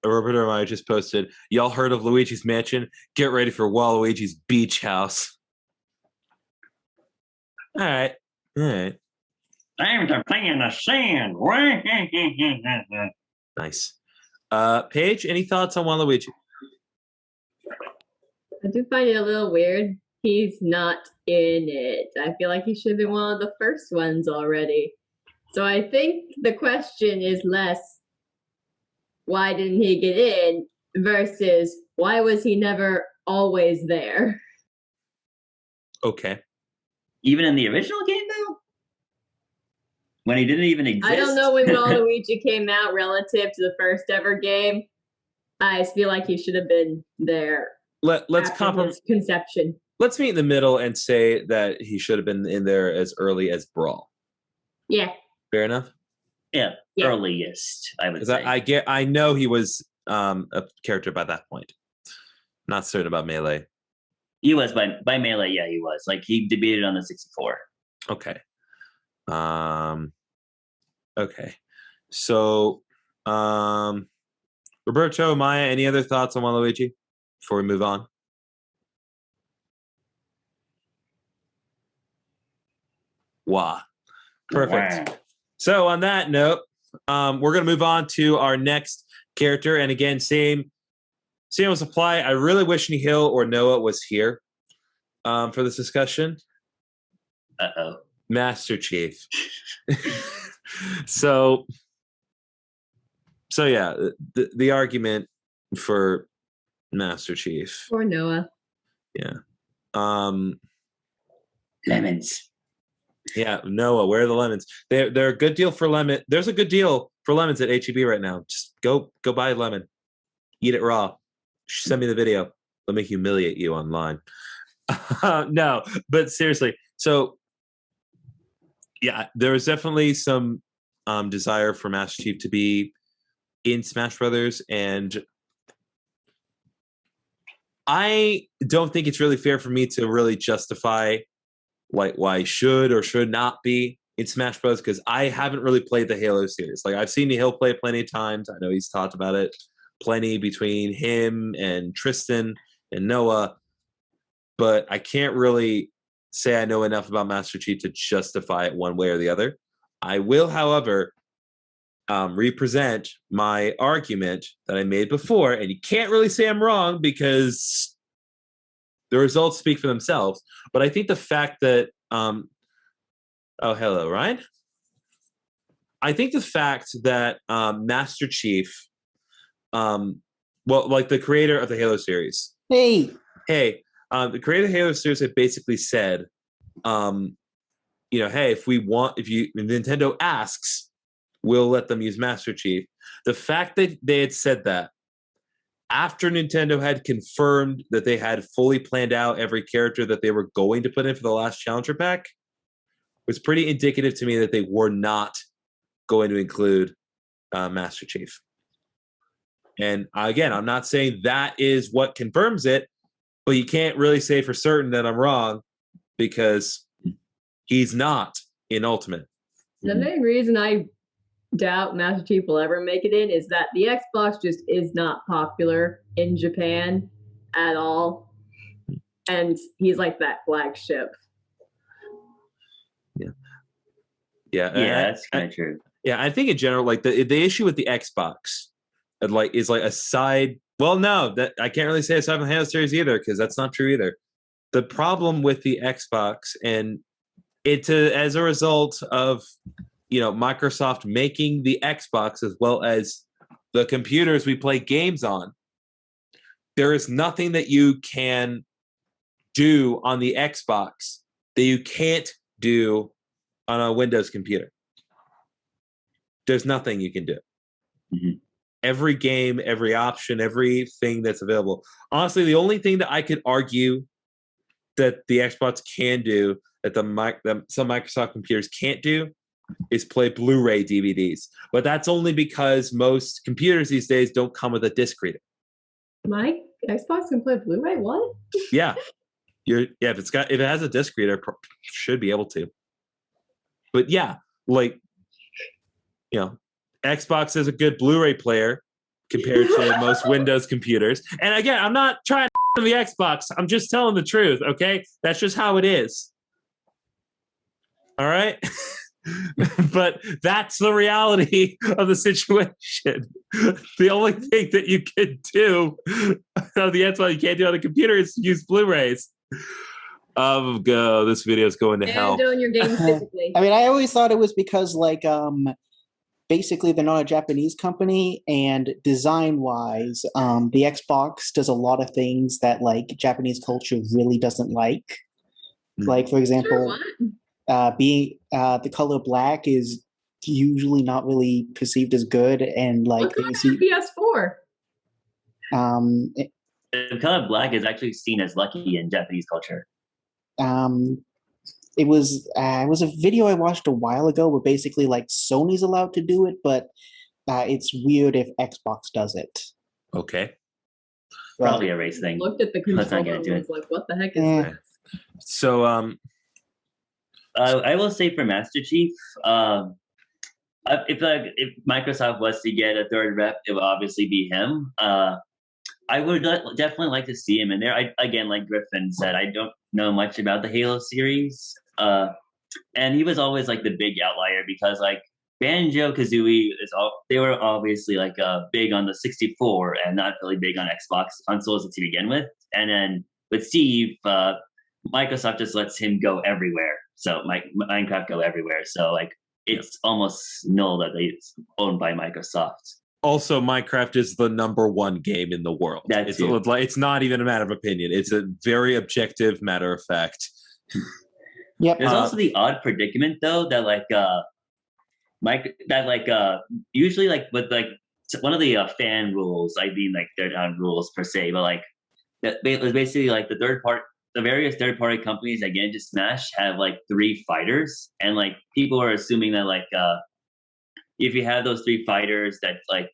Roberto and I just posted, y'all heard of Luigi's Mansion? Get ready for Waluigi's Beach House. All right. I'm to play in the sand. Nice. Paige, any thoughts on Waluigi? I do find it a little weird. He's not in it. I feel like he should have been one of the first ones already. So I think the question is less, why didn't he get in, versus why was he never always there? Okay. Even in the original game, though? When he didn't even exist? I don't know when Waluigi came out relative to the first ever game. I feel like he should have been there. Let's compromise conception. Let's meet in the middle and say that he should have been in there as early as Brawl. Yeah. Fair enough? Yeah, earliest, I would say. I know he was a character by that point. Not certain about Melee. He was by Melee, yeah, he was. Like he debated on the 64. Okay. Okay. So Roberto, Maya, any other thoughts on Waluigi before we move on? Wow. Perfect. Wow. So on that note, we're going to move on to our next character. And again, same supply. I really wish Nihil or Noah was here for this discussion. Uh-oh. Master Chief. So yeah, the argument for Master Chief. Or Noah. Yeah. Lemons. Yeah, Noah, where are the lemons? They're a good deal for lemon. There's a good deal for lemons at HEB right now. Just go buy a lemon. Eat it raw. Send me the video. Let me humiliate you online. No, but seriously. So yeah, there was definitely some desire for Master Chief to be in Smash Brothers, and I don't think it's really fair for me to really justify like why he should or should not be in Smash Bros. Because I haven't really played the Halo series. Like I've seen Nihil play it plenty of times. I know he's talked about it plenty between him and Tristan and Noah, but I can't really say I know enough about Master Chief to justify it one way or the other. I will, however, represent my argument that I made before, and you can't really say I'm wrong because the results speak for themselves. But I think the fact that oh, hello, Ryan. I think the fact that Master Chief, well, like the creator of the Halo series. Hey, the creator of the Halo series had basically said, hey, if Nintendo asks, we'll let them use Master Chief. The fact that they had said that after Nintendo had confirmed that they had fully planned out every character that they were going to put in for the last Challenger Pack was pretty indicative to me that they were not going to include Master Chief. And again, I'm not saying that is what confirms it, but you can't really say for certain that I'm wrong because he's not in Ultimate. The main reason I doubt Master Chief will ever make it in is that the Xbox just is not popular in Japan at all. And he's like that flagship. Yeah, that's kind of true. Yeah, I think in general, like the issue with the Xbox, is like aside. Well, no, that I can't really say aside from the Halo series either because that's not true either. The problem with the Xbox, and it's as a result of Microsoft making the Xbox as well as the computers we play games on. There is nothing that you can do on the Xbox that you can't do on a Windows computer. There's nothing you can do. Mm-hmm. every game, every option, everything that's available. Honestly, the only thing that I could argue that the Xbox can do that some Microsoft computers can't do is play Blu-ray DVDs. But that's only because most computers these days don't come with a disc reader. My Xbox can play Blu-ray? What? Yeah. If it has a disc reader, should be able to. But yeah, like, you know, Xbox is a good Blu-ray player compared to most Windows computers. And again, I'm not trying to the Xbox. I'm just telling the truth, okay? That's just how it is. All right? But that's the reality of the situation. The only thing that you can do on the Xbox you can't do on the computer is use Blu-rays. This video is going to hell. Doing your games physically. I mean, I always thought it was because, like, basically they're not a Japanese company, and design-wise, the Xbox does a lot of things that, like, Japanese culture really doesn't like. Like, for example, being the color black is usually not really perceived as good, and like PS4. The color black is actually seen as lucky in Japanese culture. It was a video I watched a while ago where basically like Sony's allowed to do it, but it's weird if Xbox does it. Okay. Probably a race thing. Looked at the controller and was like, what the heck is that? So I will say for Master Chief, if Microsoft was to get a third rep, it would obviously be him. I would definitely like to see him in there. Again, like Griffin said, I don't know much about the Halo series, and he was always like the big outlier because like Banjo-Kazooie they were obviously like big on the 64 and not really big on Xbox consoles to begin with. And then with Steve, Microsoft just lets him go everywhere. So Minecraft go everywhere. So like it's almost null that it's owned by Microsoft. Also, Minecraft is the #1 game in the world. It's not even a matter of opinion. It's a very objective matter of fact. Yep. There's also the odd predicament though that usually like with like one of the fan rules. I mean like they're not rules per se, but like that it was basically like the various third-party companies that get into Smash have like 3 fighters, and like people are assuming that like if you have those 3 fighters, that like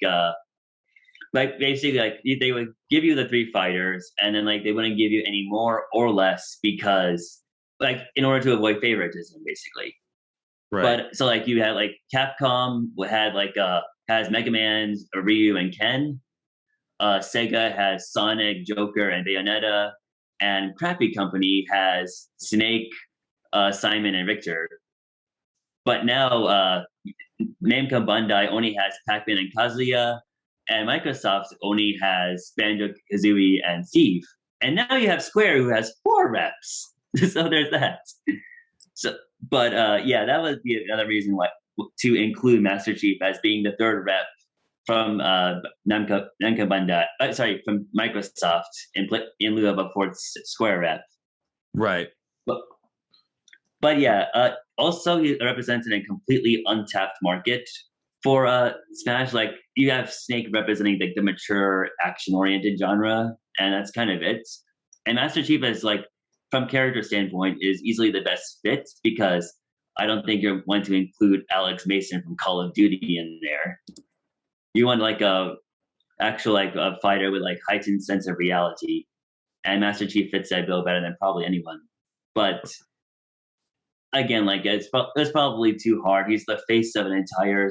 basically like they would give you the 3 fighters, and then like they wouldn't give you any more or less because like in order to avoid favoritism, basically. Right. But so like you had like Capcom had like has Mega Man, Ryu, and Ken. Sega has Sonic, Joker, and Bayonetta. And Crappy Company has Snake, Simon, and Victor. But now Namco Bandai only has Pac-Man and Kazuya, and Microsoft only has Banjo-Kazooie and Steve. And now you have Square, who has 4 reps. So there's that. Yeah, that was the other reason why to include Master Chief as being the 3rd rep from Namco Bandai, from Microsoft in lieu of a 4th Square rep. Right. But yeah, also he represents in a completely untapped market for Smash. Like you have Snake representing like the mature action-oriented genre, and that's kind of it. And Master Chief is like, from character standpoint, is easily the best fit because I don't think you're going to include Alex Mason from Call of Duty in there. You want like a fighter with like heightened sense of reality, and Master Chief fits that bill better than probably anyone. But again, like it's probably too hard. He's the face of an entire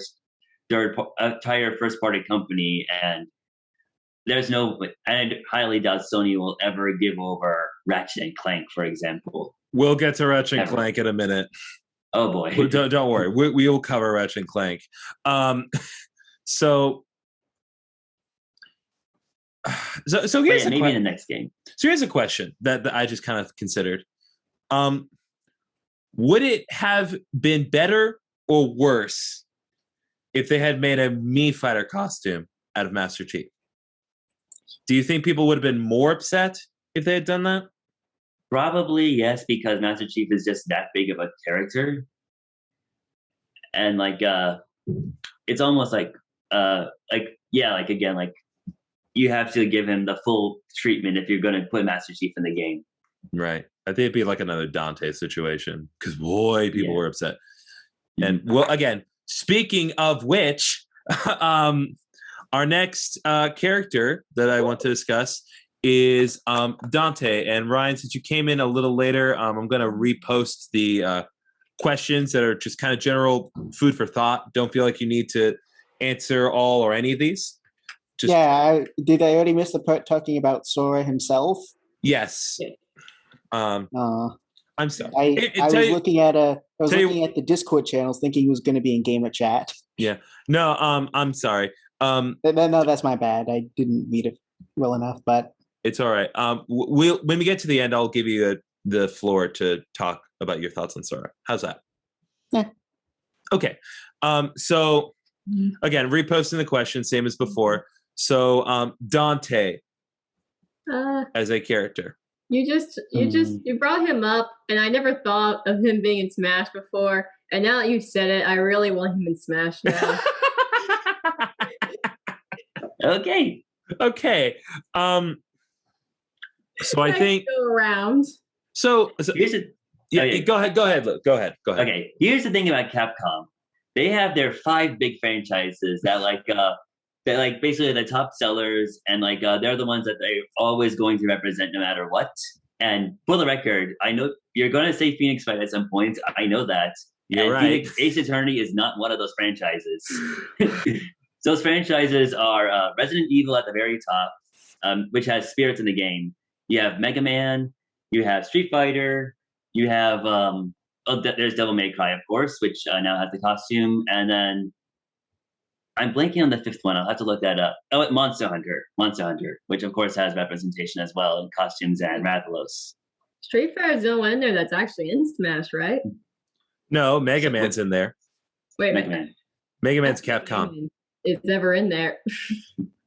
first party company, and I highly doubt Sony will ever give over Ratchet and Clank, for example. We'll get to Ratchet and Clank in a minute. Oh boy! Don't worry, we will cover Ratchet and Clank. So here's maybe in the next game. So here's a question that I just kind of considered. Would it have been better or worse if they had made a Mii Fighter costume out of Master Chief? Do you think people would have been more upset if they had done that? Probably yes, because Master Chief is just that big of a character, and like it's almost like again, you have to give him the full treatment if you're going to put Master Chief in the game. Right. I think it'd be like another Dante situation because boy, people were upset. And well, again, speaking of which, our next character that I want to discuss is Dante. And Ryan, since you came in a little later, I'm going to repost the questions that are just kind of general food for thought. Don't feel like you need to answer all or any of these. Did I already miss the part talking about Sora himself? Yes. I'm sorry. I was looking at the Discord channels thinking he was going to be in Gamer Chat. Yeah. No, I'm sorry. No, that's my bad. I didn't read it well enough, but it's all right. When we get to the end, I'll give you the floor to talk about your thoughts on Sora. How's that? Yeah. Okay. So again, reposting the question, same as before. So Dante as a character. You brought him up, and I never thought of him being in Smash before. And now that you said it, I really want him in Smash now. Okay. So I think go around. So here's go ahead, Luke. Go ahead. Okay. Here's the thing about Capcom. They have their 5 big franchises that they're basically the top sellers, and they're the ones that they're always going to represent no matter what. And for the record, I know you're going to say Phoenix Wright at some point. I know that. You're right. Ace Attorney is not one of those franchises. Those franchises are Resident Evil at the very top, which has spirits in the game. You have Mega Man. You have Street Fighter. You have there's Devil May Cry, of course, which now has the costume, and then I'm blanking on the 5th one. I'll have to look that up. Oh, Monster Hunter, which of course has representation as well in costumes and Rathalos. Street Fighter is the only one in there that's actually in Smash, right? No, Mega Man's in there. Wait, Mega Man. Mega Man's Capcom. It's never in there.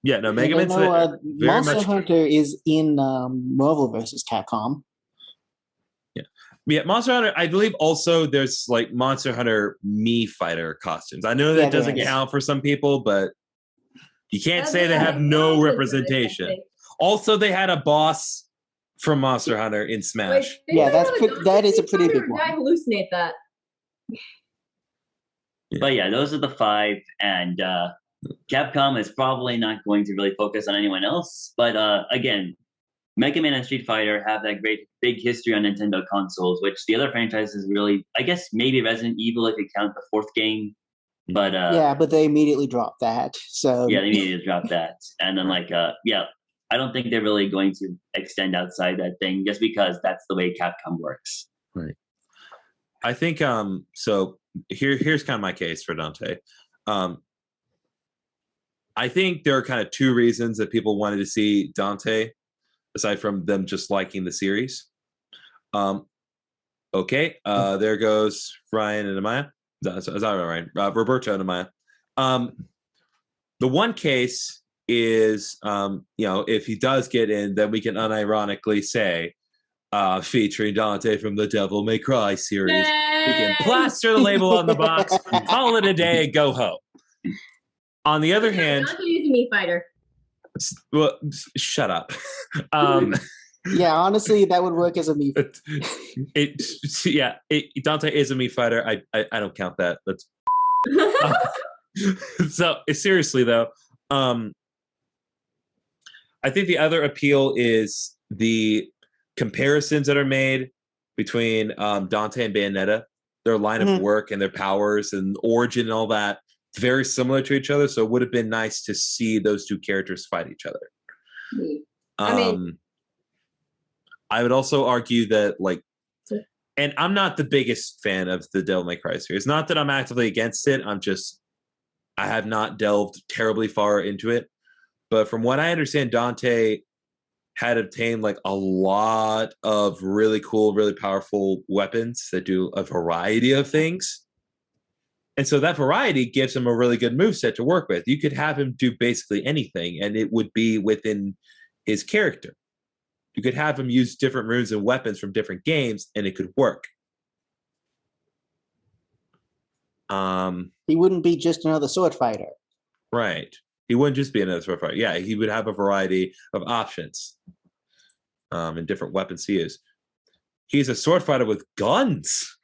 Yeah, no, Mega Man's Monster Hunter is in Marvel vs. Capcom. Yeah, Monster Hunter, I believe also there's Monster Hunter Mii Fighter costumes. I know that doesn't count for some people, but you can't say they have no representation. Also, they had a boss from Monster Hunter in Smash. Wait, that is a pretty big one. I hallucinate that. But yeah, those are the 5, and Capcom is probably not going to really focus on anyone else. But again, Mega Man and Street Fighter have that great big history on Nintendo consoles, which the other franchises really, I guess maybe Resident Evil if you count the 4th game. But but they immediately dropped that. So yeah, they immediately dropped that. And then I don't think they're really going to extend outside that thing just because that's the way Capcom works. Right. I think so here's kind of my case for Dante. I think there are kind of 2 reasons that people wanted to see Dante, aside from them just liking the series. Okay, there goes Ryan and Amaya. Is that right, Ryan? Roberto and Amaya. The one case is, if he does get in, then we can unironically say, featuring Dante from the Devil May Cry series. Yay! We can plaster the label on the box, call it a day, and go home. On the other hand, Dante is a Mii Fighter. Well, shut up. Yeah, honestly, that would work as a Mii. Dante is a Mii Fighter. I don't count that. That's so seriously though. I think the other appeal is the comparisons that are made between Dante and Bayonetta. Their line of work and their powers and origin and all that. Very similar to each other, so it would have been nice to see those 2 characters fight each other. I would also argue that, and I'm not the biggest fan of the Devil May Cry series. Not that I'm actively against it. I have not delved terribly far into it. But from what I understand, Dante had obtained a lot of really cool, really powerful weapons that do a variety of things. And so that variety gives him a really good moveset to work with. You could have him do basically anything, and it would be within his character. You could have him use different runes and weapons from different games, and it could work. He wouldn't be just another sword fighter. Right. He wouldn't just be another sword fighter. Yeah, he would have a variety of options and different weapons to use. He's a sword fighter with guns.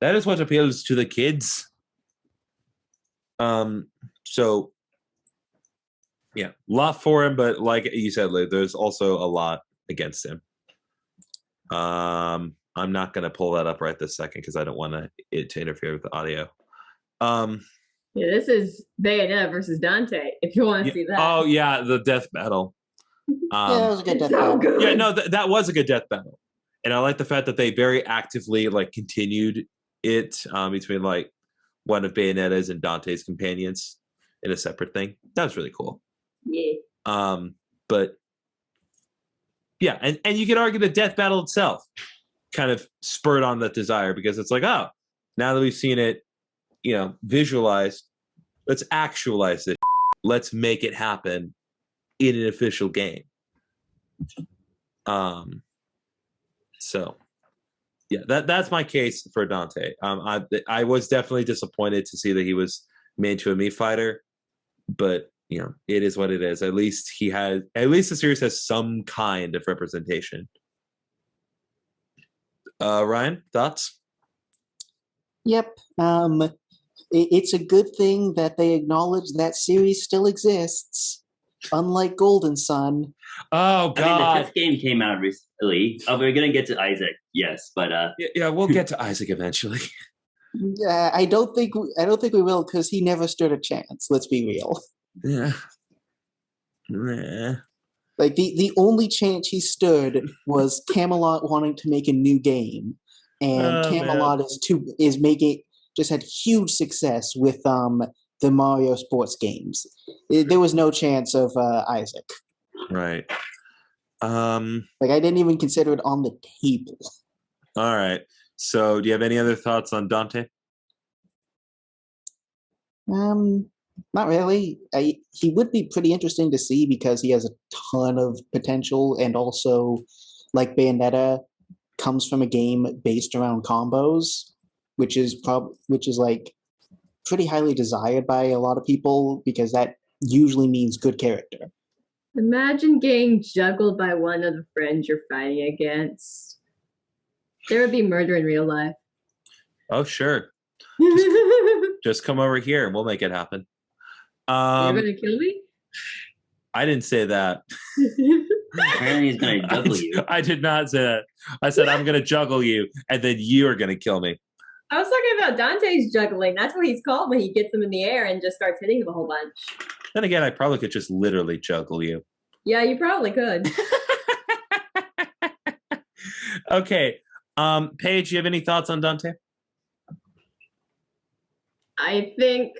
That is what appeals to the kids. So yeah, a lot for him, but like you said, Lou, there's also a lot against him. I'm not gonna pull that up right this second because I don't want it to interfere with the audio. Yeah, this is Bayonetta versus Dante. If you want to see that. Oh yeah, the death battle. Yeah, it was a good death so battle. good. Yeah, no, that was a good death battle, and I like the fact that they very actively like continued it between like one of Bayonetta's and Dante's companions in a separate thing. That was really cool. Yeah. But yeah, and you could argue the death battle itself kind of spurred on that desire because it's like, oh, now that we've seen it, visualized, let's actualize it. Let's make it happen in an official game. So yeah, that's my case for Dante. I was definitely disappointed to see that he was made to a Mii fighter, but it is what it is. At least the series has some kind of representation. Ryan, thoughts? Yep. It's a good thing that they acknowledge that series still exists, unlike Golden Sun. Oh I mean, the God! fifth game came out recently. Oh, we're gonna get to Isaac, yes, but Yeah, we'll get to Isaac eventually. I don't think we will because he never stood a chance. Let's be real. Yeah. Nah. Like the only chance he stood was Camelot wanting to make a new game, and Camelot just had huge success with the Mario sports games. There was no chance of Isaac. Right. Like I didn't even consider it on the table. All right. So, do you have any other thoughts on Dante? Not really. He would be pretty interesting to see because he has a ton of potential, and also, like Bayonetta, comes from a game based around combos, which is like pretty highly desired by a lot of people because that usually means good character. Imagine getting juggled by one of the friends you're fighting against. There would be murder in real life. Oh, sure. Just come over here and we'll make it happen. You're gonna kill me? I didn't say that. apparently he's gonna juggle you. I did not say that. I said I'm gonna juggle you, and then you are gonna kill me. I was talking about Dante's juggling. That's what he's called when he gets them in the air and just starts hitting them a whole bunch. Then again, I probably could just literally juggle you. Yeah, you probably could. Okay. Paige, you have any thoughts on Dante? I think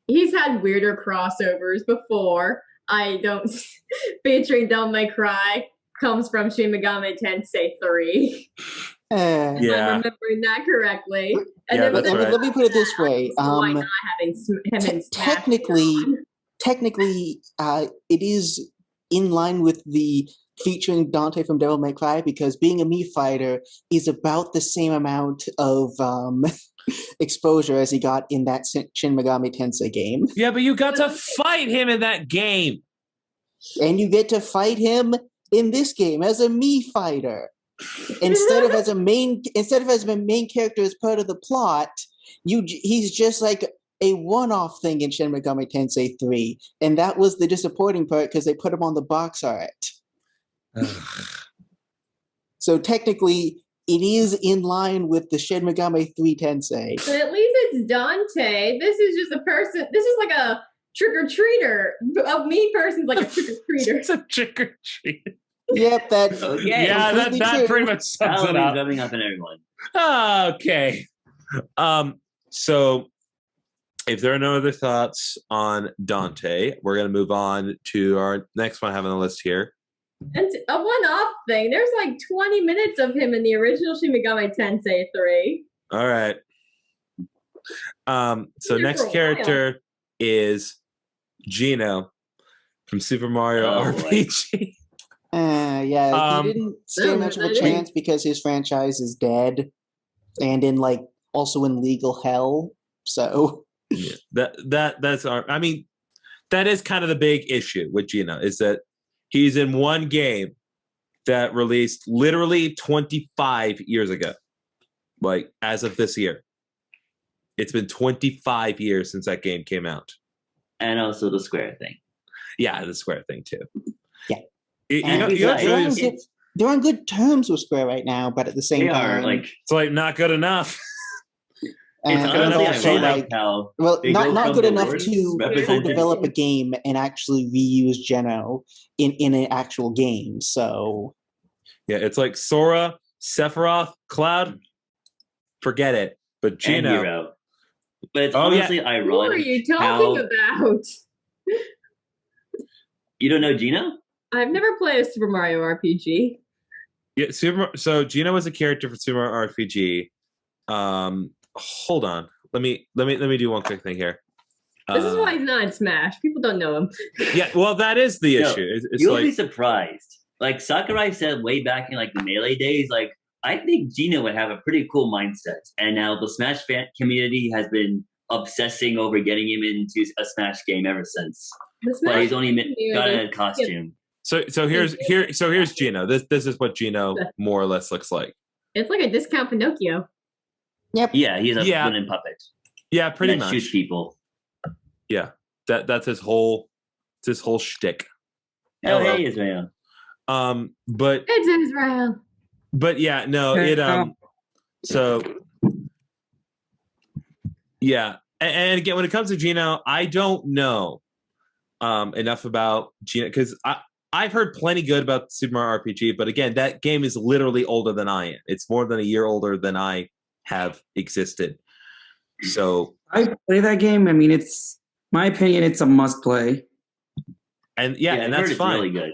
he's had weirder crossovers before. Featuring Devil May Cry comes from Shin Megami Tensei 3. Yeah. I'm remembering that correctly. And Yeah, then that's right. Let me put it this way. why not having him in Smash Technically, it is in line with the featuring Dante from Devil May Cry because being a Mii fighter is about the same amount of exposure as he got in that Shin Megami Tensei game. Yeah, but you got to fight him in that game. And you get to fight him in this game as a Mii fighter. Instead of as a main character as part of the plot, he's just like a one-off thing in Shin Megami Tensei 3, and that was the disappointing part because they put him on the box art. So technically, it is in line with the Shin Megami 3 Tensei. But at least it's Dante. This is just a person. This is like a trick-or-treater. A me person's like a trick-or-treater. It's a trick-or-treat. Yep, that. Okay. Yeah, that pretty much sums it Halloween's up. coming up in everyone. Okay. So if there are no other thoughts on Dante, we're going to move on to our next one I have on the list here. And a one-off thing. There's like 20 minutes of him in the original Shin Megami Tensei 3. All right. So Here next for a character is Geno from Super Mario Oh, boy. RPG. Yeah, he didn't stand much of a chance because his franchise is dead, and also in legal hell. So Yeah. That's our. I mean, that is kind of the big issue with Geno is that he's in one game that released literally 25 years ago, like as of this year. It's been 25 years since that game came out. And also the Square thing. Yeah, the Square thing too. Yeah. They're on good terms with Square right now, but at the same time, it's like not good enough. It's honestly also ironic how not good enough worst to co-develop a game and actually reuse Geno in an actual game. So yeah, it's like Sora, Sephiroth, Cloud, forget it. But Geno, and Hero. But it's honestly ironic. What are you talking about? You don't know Geno? I've never played a Super Mario RPG. Yeah, so Geno was a character for Super Mario RPG. Hold on. Let me do one quick thing here. This is why he's not in Smash. People don't know him. Yeah, well, that is the issue. It's you'll be surprised. Like Sakurai said way back in like the Melee days, like I think Geno would have a pretty cool mindset. And now the Smash fan community has been obsessing over getting him into a Smash game ever since. But he's only got a costume. So here's Geno. This is what Geno more or less looks like. It's like a discount Pinocchio. Yep. Yeah, he's a wooden puppet. Yeah, pretty much. Shoots people. Yeah, that's his whole shtick. Oh, hey, Israel. But it's Israel. But yeah, no, so yeah, and again, when it comes to Geno, I don't know enough about Geno because I've heard plenty good about Super Mario RPG, but again, that game is literally older than I am. It's more than a year older than I have existed. So I play that game. I mean, it's my opinion. It's a must play. And and that's fine. Really good.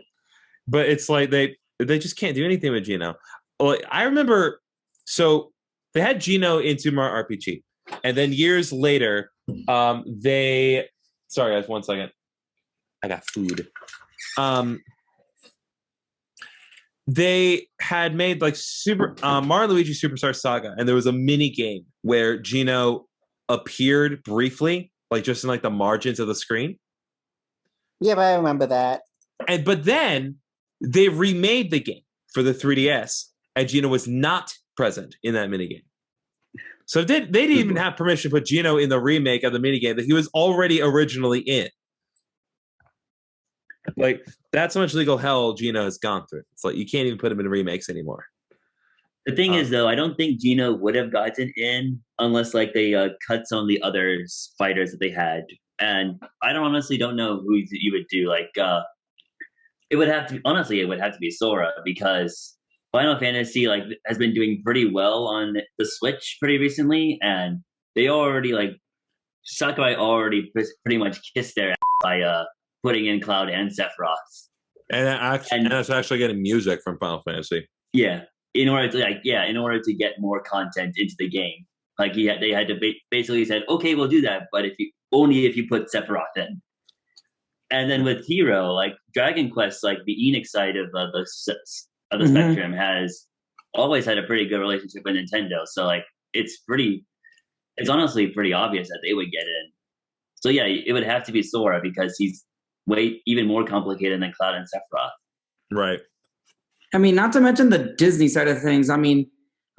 But it's like they just can't do anything with Geno. Like, I remember, so they had Geno in Super Mario RPG, and then years later, sorry guys, 1 second. I got food. They had made like Mario and Luigi Superstar Saga, and there was a mini game where Geno appeared briefly, like just in like the margins of the screen. Yeah, but I remember that. But then they remade the game for the 3DS, and Geno was not present in that minigame. So they didn't even have permission to put Geno in the remake of the minigame that he was already originally in. Like, that's how much legal hell Geno has gone through. It's like you can't even put him in remakes anymore. The thing is, though, I don't think Geno would have gotten in unless like they cut some of the other fighters that they had. And I honestly don't know who you would do. Like, it would have to be Sora, because Final Fantasy has been doing pretty well on the Switch pretty recently, and they already Sakurai already pretty much kissed their ass by putting in Cloud and Sephiroth. And that's actually getting music from Final Fantasy. Yeah, in order to get more content into the game, they had to basically said, okay, we'll do that, but if you put Sephiroth in. And then with Hero, Dragon Quest, the Enix side of the spectrum has always had a pretty good relationship with Nintendo. So it's honestly pretty obvious that they would get in. So yeah, it would have to be Sora because he's even more complicated than Cloud and Sephiroth. Right. I mean, not to mention the Disney side of things. I mean,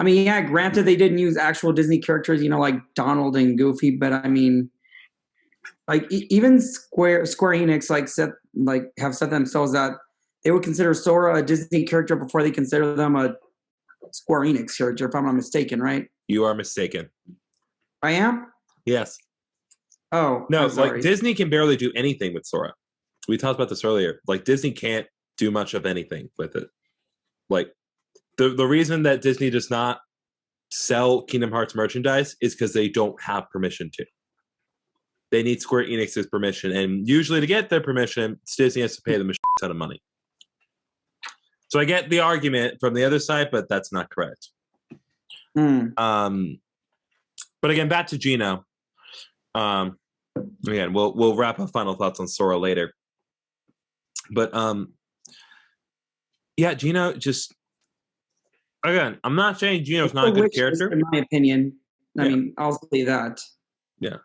yeah, granted they didn't use actual Disney characters, like Donald and Goofy, but I mean, even Square Enix have said themselves that they would consider Sora a Disney character before they consider them a Square Enix character, if I'm not mistaken, right? You are mistaken. I am? Yes. Oh. No, Disney can barely do anything with Sora. We talked about this earlier. Disney can't do much of anything with it. The reason that Disney does not sell Kingdom Hearts merchandise is because they don't have permission to. They need Square Enix's permission, and usually to get their permission, Disney has to pay them a ton of money. So I get the argument from the other side, but that's not correct. But again, back to Geno. Again, we'll wrap up final thoughts on Sora later. But yeah, Geno just again, I'm not saying Geno's not a good character. In my opinion, I mean, I'll say that. Yeah.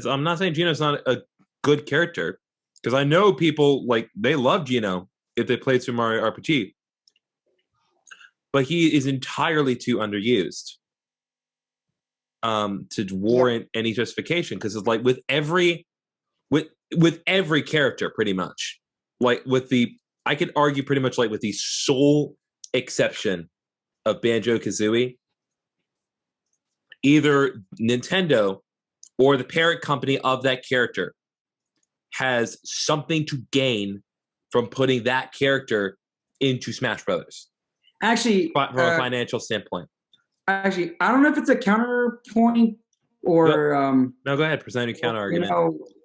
I'm not saying Geno's not a good character, because I know people like they love Geno if they played Super Mario RPG, but he is entirely too underused to warrant any justification. Because it's like with every character, pretty much, like I could argue pretty much like with the sole exception of Banjo-Kazooie, either Nintendo or the parent company of that character has something to gain from putting that character into Smash Brothers. Actually, From a financial standpoint. Actually, I don't know if it's a counterpoint or no, go ahead. Present your counter argument.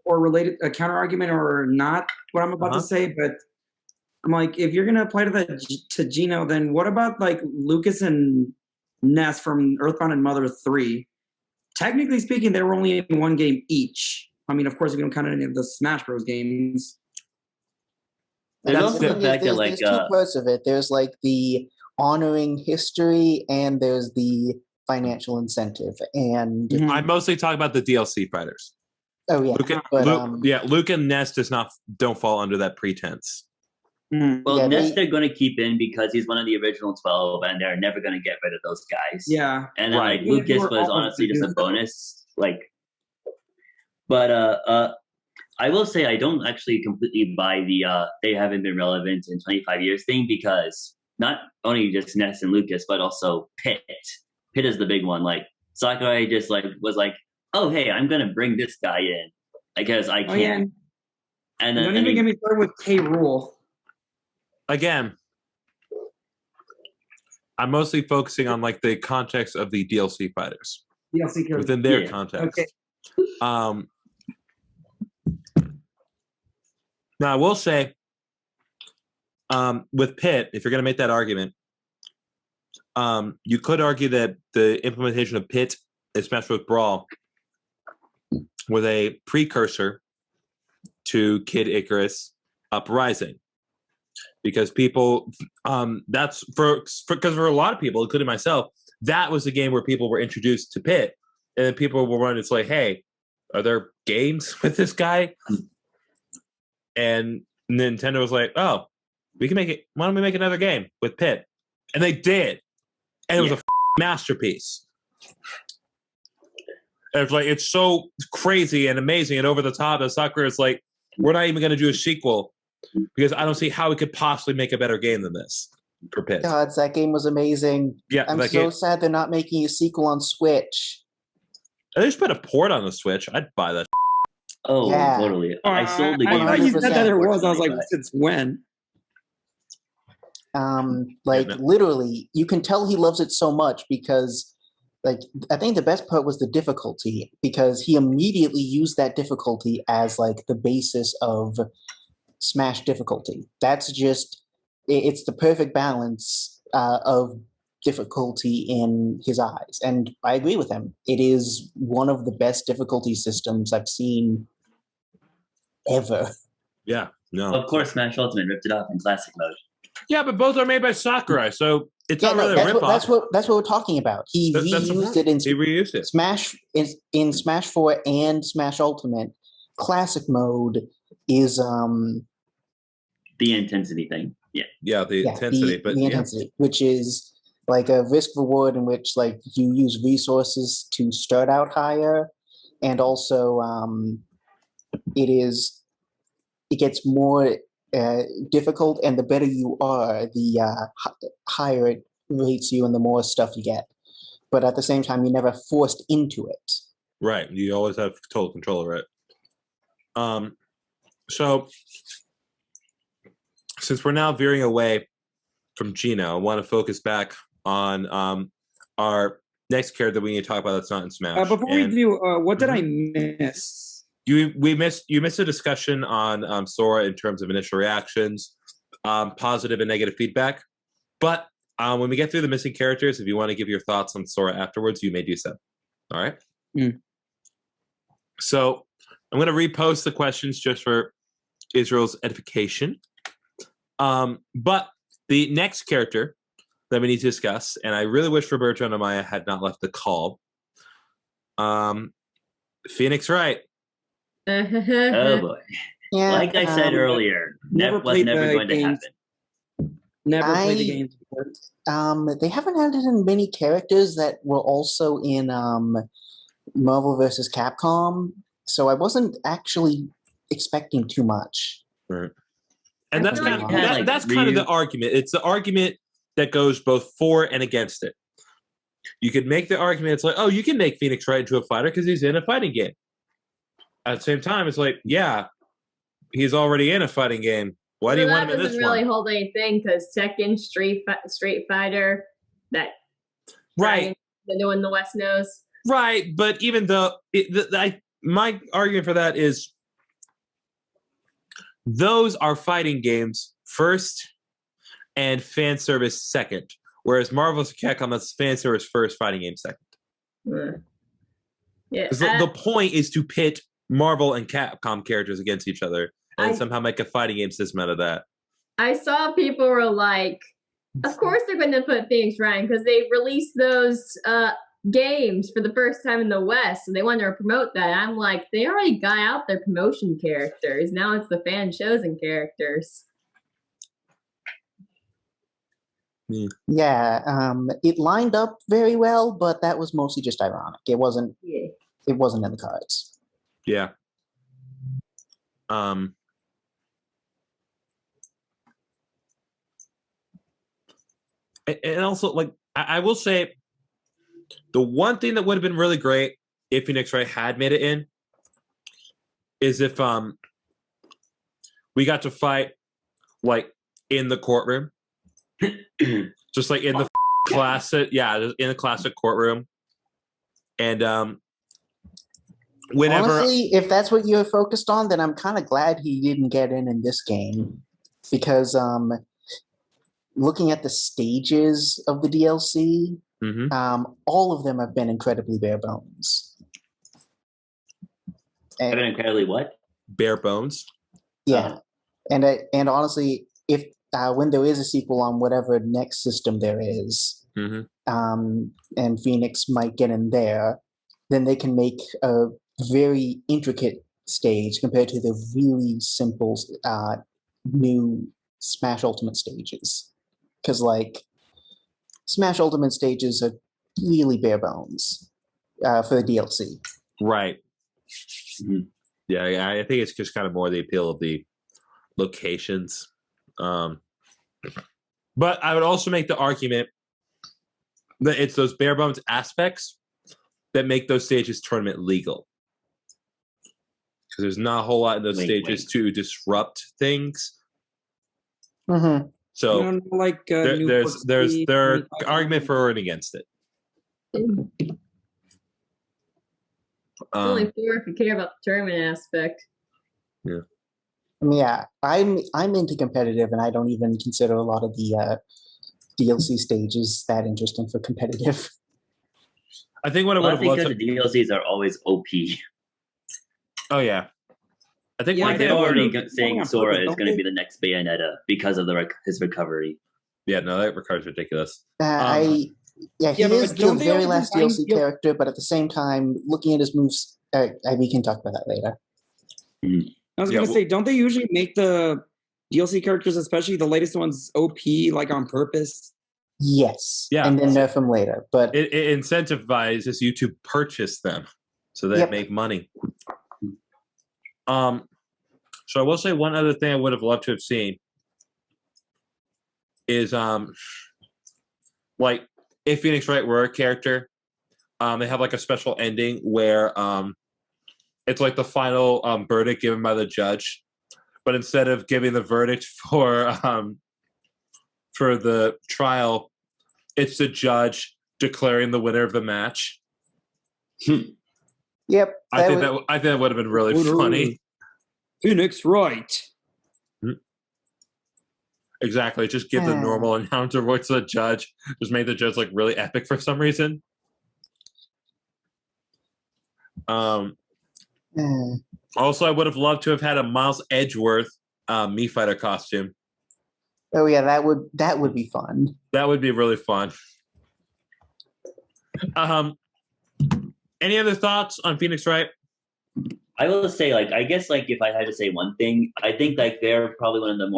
Or related a counter argument or not. What I'm about to say, but I'm like, if you're gonna apply to Geno, then what about like Lucas and Ness from Earthbound and Mother 3? Technically speaking, they were only in one game each. I mean, of course, if you don't count any of the Smash Bros. Games. There's also the fact that there's two parts of it. There's like the honoring history, and there's the financial incentive. And I mostly talk about the DLC fighters. Oh yeah, Luke and Ness don't fall under that pretense. Well, yeah, Ness they're going to keep in because he's one of the original 12, and they're never going to get rid of those guys. Yeah, and then like Lucas was honestly just a bonus. Like, but I will say I don't actually completely buy the they haven't been relevant in 25 years thing, because not only just Ness and Lucas, but also Pit. Pit is the big one. Like Sakurai just like was like, oh hey, I'm going to bring this guy in because I can. Oh, yeah. And then don't even get me started with K. Rool. Again, I'm mostly focusing on like the context of the DLC fighters. DLC characters. Within their context. Okay. Now I will say, with Pit, if you're going to make that argument, you could argue that the implementation of Pit in Smash Bros. Brawl was a precursor to Kid Icarus Uprising. Because people, that's because for a lot of people, including myself, that was the game where people were introduced to Pit, and then people were running. It's like, hey, are there games with this guy? And Nintendo was like, oh, we can make it. Why don't we make another game with Pit? And they did, and it was a masterpiece. And it's like it's so crazy and amazing and over the top. And Sakura is like, we're not even going to do a sequel. Because I don't see how we could possibly make a better game than this for Pit. God, that game was amazing. Yeah, I'm so sad they're not making a sequel on Switch. They just put a port on the Switch. I'd buy that. Oh, yeah. Totally. I sold the game. I thought you said that there was. I was like, since when? Literally, you can tell he loves it so much because, like, I think the best part was the difficulty, because he immediately used that difficulty as like the basis of Smash difficulty. That's just, it's the perfect balance of difficulty in his eyes. And I agree with him. It is one of the best difficulty systems I've seen ever. Yeah, no. Of course, Smash Ultimate ripped it off in classic mode. Yeah, but both are made by Sakurai, so it's not really a rip-off. That's what we're talking about. He reused it in Smash in Smash 4 and Smash Ultimate. Classic mode is the intensity thing. Yeah, the intensity, the intensity, which is like a risk reward in which like you use resources to start out higher, and also it gets more difficult, and the better you are, the higher it rates you and the more stuff you get. But at the same time, you're never forced into it. Right. You always have total control over it. So since we're now veering away from Geno, I want to focus back on our next character that we need to talk about that's not in Smash. Before we do, what did I miss? You missed a discussion on Sora in terms of initial reactions, positive and negative feedback. But when we get through the missing characters, if you want to give your thoughts on Sora afterwards, you may do so. All right? So I'm going to repost the questions just for Israel's edification. But the next character that we need to discuss, and I really wish Roberto and Amaya had not left the call, Phoenix Wright. Oh boy. Yeah, Like I said earlier, never that was played never the going to games. happen. Never played the games before. they haven't added in many characters that were also in Marvel vs. Capcom, so I wasn't actually expecting too much. Right. And I that's feel kind like of it had, that's kind of the argument. It's the argument that goes both for and against it. You could make the argument, it's like, oh, you can make Phoenix Wright into a fighter because he's in a fighting game. At the same time, it's like, yeah, he's already in a fighting game. Why do you want him in this doesn't really one? hold anything because Tekken, Street Fighter, that Right, the new one in the West knows. right. But even though my argument for that is those are fighting games first and fan service second. Whereas Marvel vs. Capcom is fan service first, fighting game second. Yeah, The point is to pit Marvel and Capcom characters against each other and somehow make a fighting game system out of that. I saw people were like, of course they're going to put Phoenix Wright because they released those games for the first time in the West, and they wanted to promote that. I'm like, they already got out their promotion characters. Now it's the fan-chosen characters. Yeah, it lined up very well, but that was mostly just ironic. It wasn't. Yeah. It wasn't in the cards. Yeah. And also, like, I will say, the one thing that would have been really great if Phoenix Wright had made it in is if we got to fight like in the courtroom, just like in the classic, just in the classic courtroom, and whenever. Honestly, if that's what you're focused on, then I'm kind of glad he didn't get in this game, because looking at the stages of the DLC, all of them have been incredibly bare bones. I've been incredibly what? Bare bones. Yeah, and honestly, if when there is a sequel on whatever next system there is, and Phoenix might get in there, then they can make a very intricate stage compared to the really simple new Smash Ultimate stages. Because like Smash Ultimate stages are really bare bones for the DLC. Right. Yeah, I think it's just kind of more the appeal of the locations. But I would also make the argument that it's those bare bones aspects that make those stages tournament legal. Because there's not a whole lot in those stages to disrupt things. So You know, like there's their argument for and against it. It's only fair if you care about the tournament aspect. Yeah, I'm into competitive, and I don't even consider a lot of the DLC stages that interesting for competitive. I think what I would have loved because the DLCs are always OP. Oh yeah, I think Like they're already saying Sora is going to be be the next Bayonetta because of his recovery. Yeah, no, that record's ridiculous. He is the very last DLC character, but at the same time, looking at his moves, we can talk about that later. I was going to say, don't they usually make the DLC characters, especially the latest ones, OP, like on purpose? Yes. Yeah. And then nerf them later. But it incentivizes you to purchase them so they make money. So I will say one other thing I would have loved to have seen is like if Phoenix Wright were a character, they have like a special ending where it's like the final verdict given by the judge, but instead of giving the verdict for the trial, it's the judge declaring the winner of the match. Yep. I think that would have been really funny. Phoenix Wright. Exactly. Just give the normal announcer voice to the judge. Just make the judge like really epic for some reason. Also, I would have loved to have had a Miles Edgeworth Mii Fighter costume. Oh yeah, that would be fun. That would be really fun. Any other thoughts on Phoenix Wright? I will say, like, I guess, like, if I had to say one thing, I think like they're probably one of the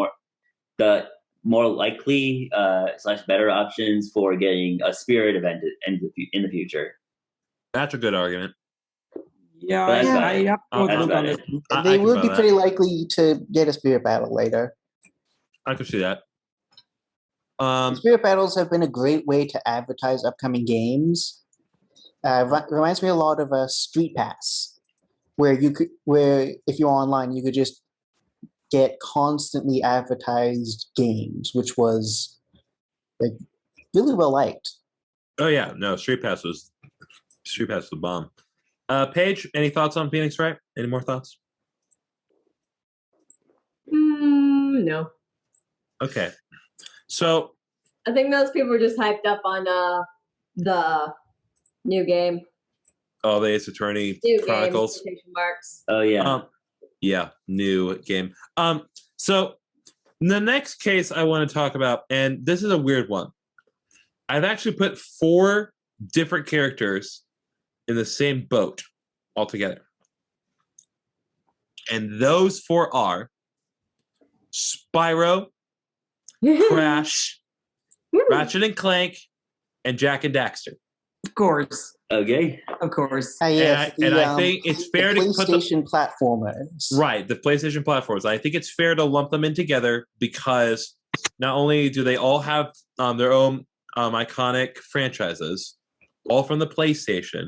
more likely / better options for getting a Spirit event in the future. That's a good argument. Yeah, But that's I have to go with That's Luke about on this. it. I They can would buy be that. pretty likely to get a Spirit Battle later. I can see that. Spirit Battles have been a great way to advertise upcoming games. Reminds me a lot of a Street Pass, where if you're online, you could just get constantly advertised games, which was like really well liked. Oh yeah, no, Street Pass was the bomb. Paige, any thoughts on Phoenix Wright? Any more thoughts? No. Okay. So I think those people were just hyped up on the new game. oh, the Ace Attorney New Chronicles. game, quotation marks. Oh yeah. Yeah, new game. So the next case I want to talk about, and this is a weird one. I've actually put 4 different characters in the same boat altogether. And those 4 are Spyro, Crash, Ratchet and Clank, and Jak and Daxter. Of course, Okay. of course. Yes, And I think it's fair the to put the PlayStation platformers. right, the PlayStation platforms. I think it's fair to lump them in together because not only do they all have their own iconic franchises, all from the PlayStation,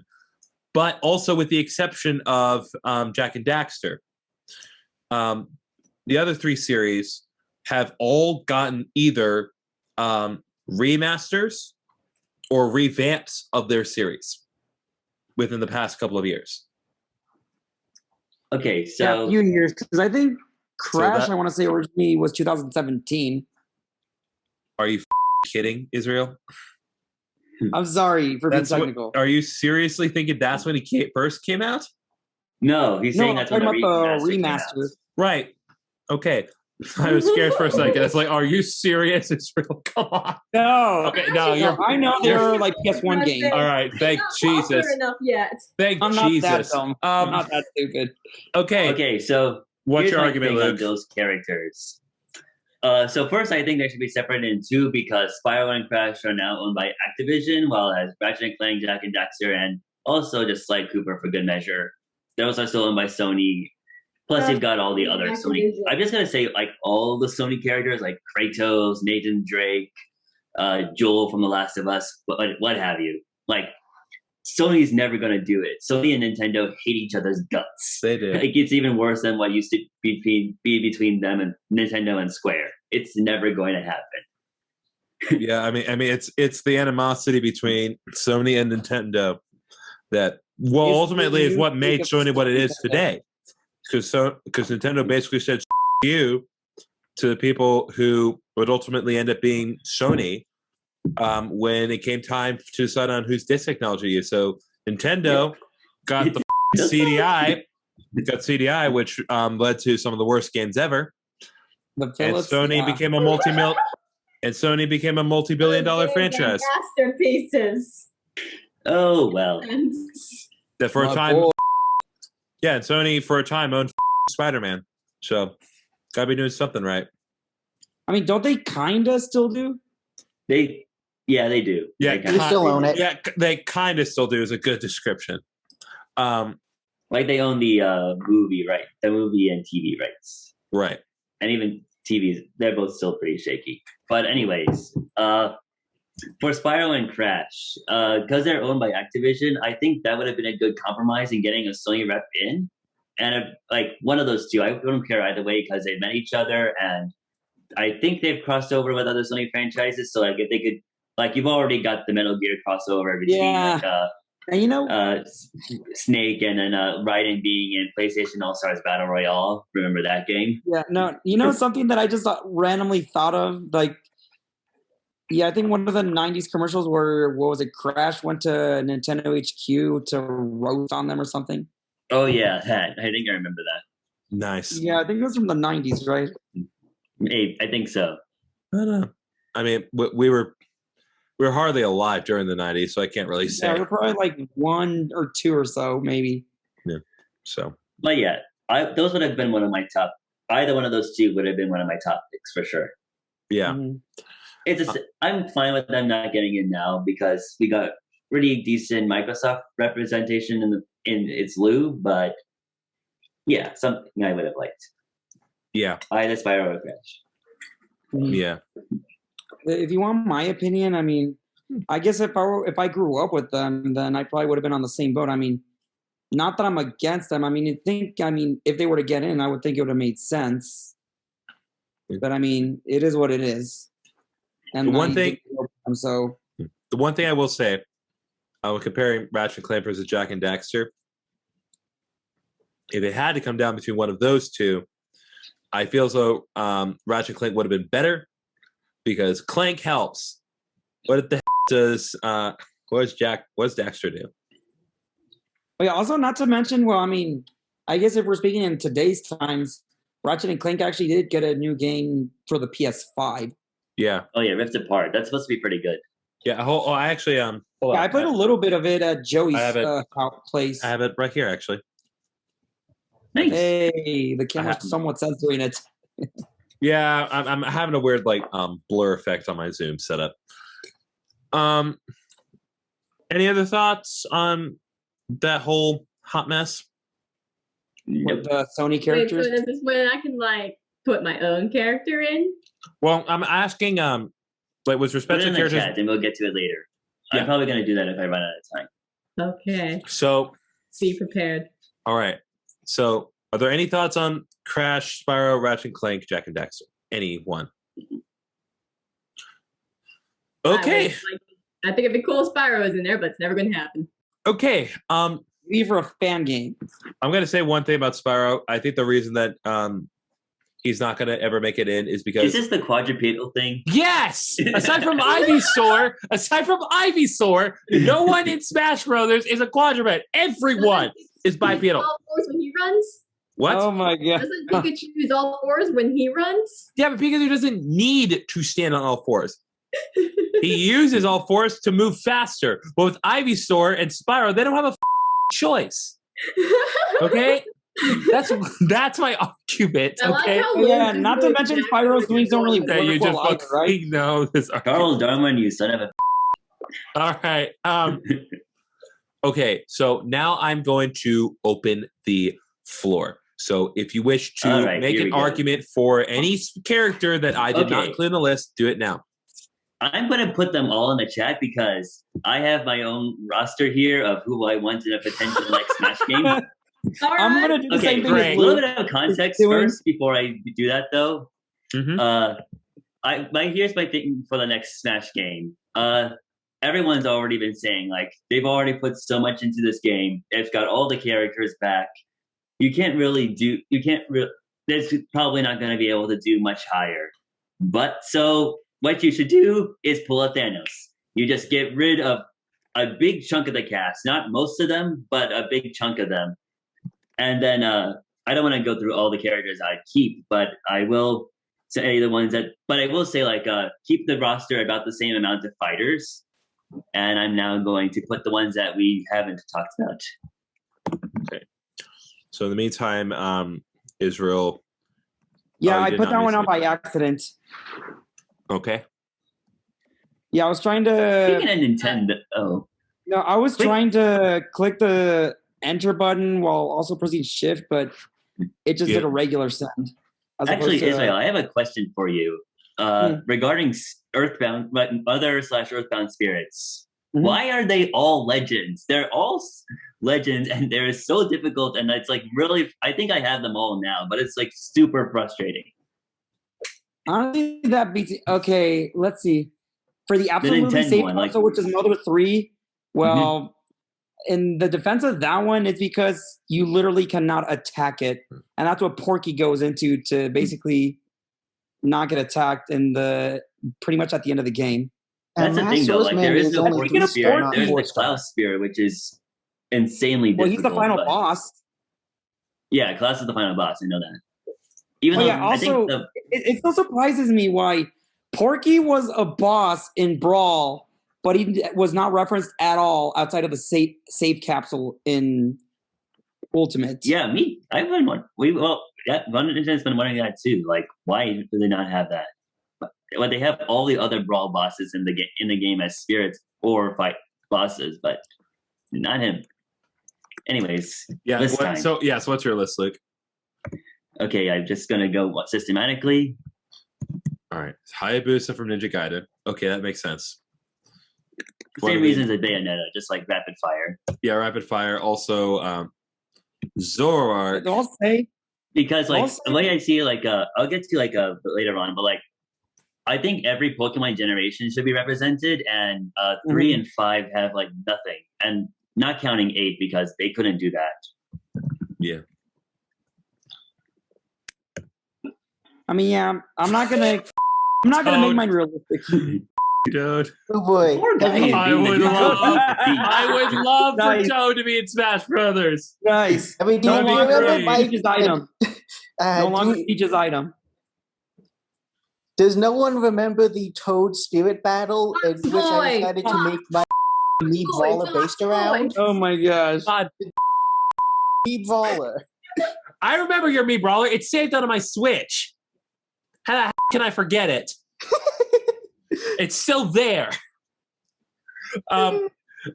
but also with the exception of Jak and Daxter, the other 3 series have all gotten either remasters or revamps of their series within the past couple of years. Okay. Yeah, So a few years, because I think Crash, that- I want to say originally was 2017. Are you kidding, Israel? I'm sorry for being That's what, technical. are you seriously thinking that's when he first came out? no, he's No, saying I'm that's when talking the about the remaster came out. remaster. Right. Okay. I was scared for a second. It's like, are you serious? Israel? Come on. No, Okay, no, no, you're. I know they're like PS1 games. All right. Thank Not Jesus. popular enough yet. Thank I'm not Jesus. that dumb. I'm not that stupid. Okay. Okay, so What's here's your my argument, thing on Luke? those characters. So first, I think they should be separated in 2 because Spyro and Crash are now owned by Activision, while as Ratchet and Clank, Jak and Daxter, and also just Sly Cooper for good measure, those are still owned by Sony. Plus, you've got all the other Sony. Activision. I'm just gonna say, like, all the Sony characters, like Kratos, Nathan Drake, Joel from The Last of Us, what have you. Like, Sony's never gonna do it. Sony and Nintendo hate each other's guts. They did. It gets even worse than what used to be between them and Nintendo and Square. It's never going to happen. Yeah, I mean, it's the animosity between Sony and Nintendo that, well, It's ultimately is the what made music of Sony what it is Nintendo. today. Because Nintendo basically said you to the people who would ultimately end up being Sony when it came time to decide on whose disc technology to use. So Nintendo got the CDI, which led to some of the worst games ever. The And Philips, Sony yeah. became a multi-billion-dollar Those games are franchise. Masterpieces. Oh well. That for a My time, boy. yeah, and Sony for a time owned Spider-Man. So gotta be doing something right. I mean, don't they kinda still do? They do. Yeah, They kinda- still own it. Yeah, they kind of still do is a good description. like they own the movie, right? The movie and TV rights. Right. And even TVs, they're both still pretty shaky. But anyways, for Spyro and Crash, because they're owned by Activision, I think that would have been a good compromise in getting a Sony rep in. And like one of those 2, I wouldn't care either way because they met each other, and I think they've crossed over with other Sony franchises. So like if they could, like you've already got the Metal Gear crossover between Yeah. like And you know, Snake and then Raiden being in PlayStation All Stars Battle Royale. Remember that game? yeah, no, you know something that I just randomly thought of, like, yeah, I think one of the '90s commercials where what was it? Crash went to Nintendo HQ to roast on them or something. Oh yeah, that. I think I remember that. Nice. Yeah, I think it was from the '90s, right? Hey, I think so. I don't know. I mean, we were hardly alive during the '90s, so I can't really say. Yeah, we're probably like 1 or 2 or so, maybe. So, But yeah, those would have been one of my top. Either one of those two would have been one of my top picks for sure. Yeah. I'm fine with them not getting in now because we got pretty decent Microsoft representation in its lieu. But yeah, something I would have liked. Yeah. Either Spyro or Crash. Yeah. If you want my opinion, I mean, I guess if I grew up with them, then I probably would have been on the same boat. I mean, not that I'm against them. I mean, if they were to get in, I would think it would have made sense. But I mean, it is what it is. And the one thing I will say, comparing Ratchet and Clank versus Jak and Daxter, if it had to come down between one of those two, I feel as though Ratchet and Clank would have been better because Clank helps. What the does what does Daxter do? Oh, yeah, also, not to mention, well, I mean, I guess if we're speaking in today's times, Ratchet and Clank actually did get a new game for the PS5. Yeah. Oh yeah, Rift Apart. That's supposed to be pretty good. Yeah. I actually I played a little bit of it at Joey's place. I have it right here, actually. Nice. Hey, the camera's somewhat censoring it. Yeah, I'm having a weird blur effect on my Zoom setup. Any other thoughts on that whole hot mess with the Sony Wait, characters? so this is when I can put my own character in? Well, I'm asking with respect Put it to in the characters, chat, and we'll get to it later. Yeah. I'm probably gonna do that if I run out of time. Okay. So Be prepared. all right. So are there any thoughts on Crash, Spyro, Ratchet and Clank, Jak and Daxter? Anyone? Okay. I think it'd be cool if Spyro was in there, but it's never gonna happen. Okay. Leave for a fan game. I'm gonna say one thing about Spyro. I think the reason that he's not gonna ever make it in is because Is this the quadrupedal thing? yes. Aside from Ivysaur, no one in Smash Brothers is a quadruped. Everyone is bipedal. All fours when he runs. What? Oh my god. Doesn't Pikachu use all fours when he runs? Yeah, but Pikachu doesn't need to stand on all fours. He uses all fours to move faster. But with Ivysaur and Spyro, they don't have a choice. Okay? That's my argument. I like Okay? how Yeah, Luke not is to really mention jacked Spyro's up wings don't really with Yeah, you work just well either, right? fucking know this argument. Charles Darwin, you son of a. All right. Okay, so now I'm going to open the floor. So if you wish to All right, make here an we go. argument for any character that I did not Okay. include in the list, do it now. I'm going to put them all in the chat because I have my own roster here of who I want in a potential next Smash game. All I'm right. gonna do the Okay, same thing great. as a little Luke. bit of context doing. first before I do that, though. Mhm. Here's my thing for the next Smash game. Everyone's already been saying they've already put so much into this game. It's got all the characters back. There's probably not going to be able to do much higher. But so what you should do is pull out Thanos. You just get rid of a big chunk of the cast, not most of them, but a big chunk of them. And then I don't want to go through all the characters I keep, but I will say the ones that. But I will say keep the roster about the same amount of fighters. And I'm now going to put the ones that we haven't talked about. Okay. So in the meantime, Israel. Yeah, you I did put not that one miss out by accident. Okay. Yeah, I was trying to. Speaking of Nintendo, No, I was Click- trying to click the enter button while also pressing shift, but it just Yeah. did a regular send. as actually, opposed to, Israel, I have a question for you regarding Earthbound, other/Earthbound spirits. Mhm. Why are they all legends? They're all legends, and they're so difficult. And it's really, I think I have them all now, but it's super frustrating. Honestly, that beats. Okay, let's see. For the absolutely Nintendo safe one, console, which is Mother 3, well, in the defense of that one, it's because you literally cannot attack it. And that's what Porky goes into to basically not get attacked pretty much at the end of the game. That's the thing, though. Master's There is is no only Porky can spirit. afford There's the Porky. Klaus spirit, which is insanely Well, difficult. he's the final but- boss. Yeah, Klaus is the final boss. I know that. Even Oh, though yeah, I think also, it still surprises me why Porky was a boss in Brawl, but he was not referenced at all outside of the save capsule in Ultimate. Yeah, me. I've been one. One has been wondering that too. Like, why do they not have that? Well, they have all the other brawl bosses in the game as spirits or fight bosses, but not him. Anyways, Yeah. time. So what's your list, Luke? Okay, I'm just gonna go systematically. All right, Hayabusa from Ninja Gaiden. Okay, that makes sense. Same reasons as Bayonetta, just like rapid fire. Yeah, rapid fire. Also, Zoroark. I'll say Because like the way I see it, like I'll get to like later on, but like I think every Pokemon generation should be represented, and 3 and 5 have like nothing, and not counting 8 because they couldn't do that. Yeah. I mean, yeah, I'm not gonna make mine realistic. Dude. Oh boy. I would love for Toad to be in Smash Brothers. Nice. I mean, do you remember my Peach's item? No longer Peach's item. Does no one remember the Toad Spirit Battle in which I Boy. decided to make my me brawler based around? Oh my gosh. God. Me brawler. I remember your Me Brawler. It's saved onto my Switch. How the heck can I forget it? It's still there.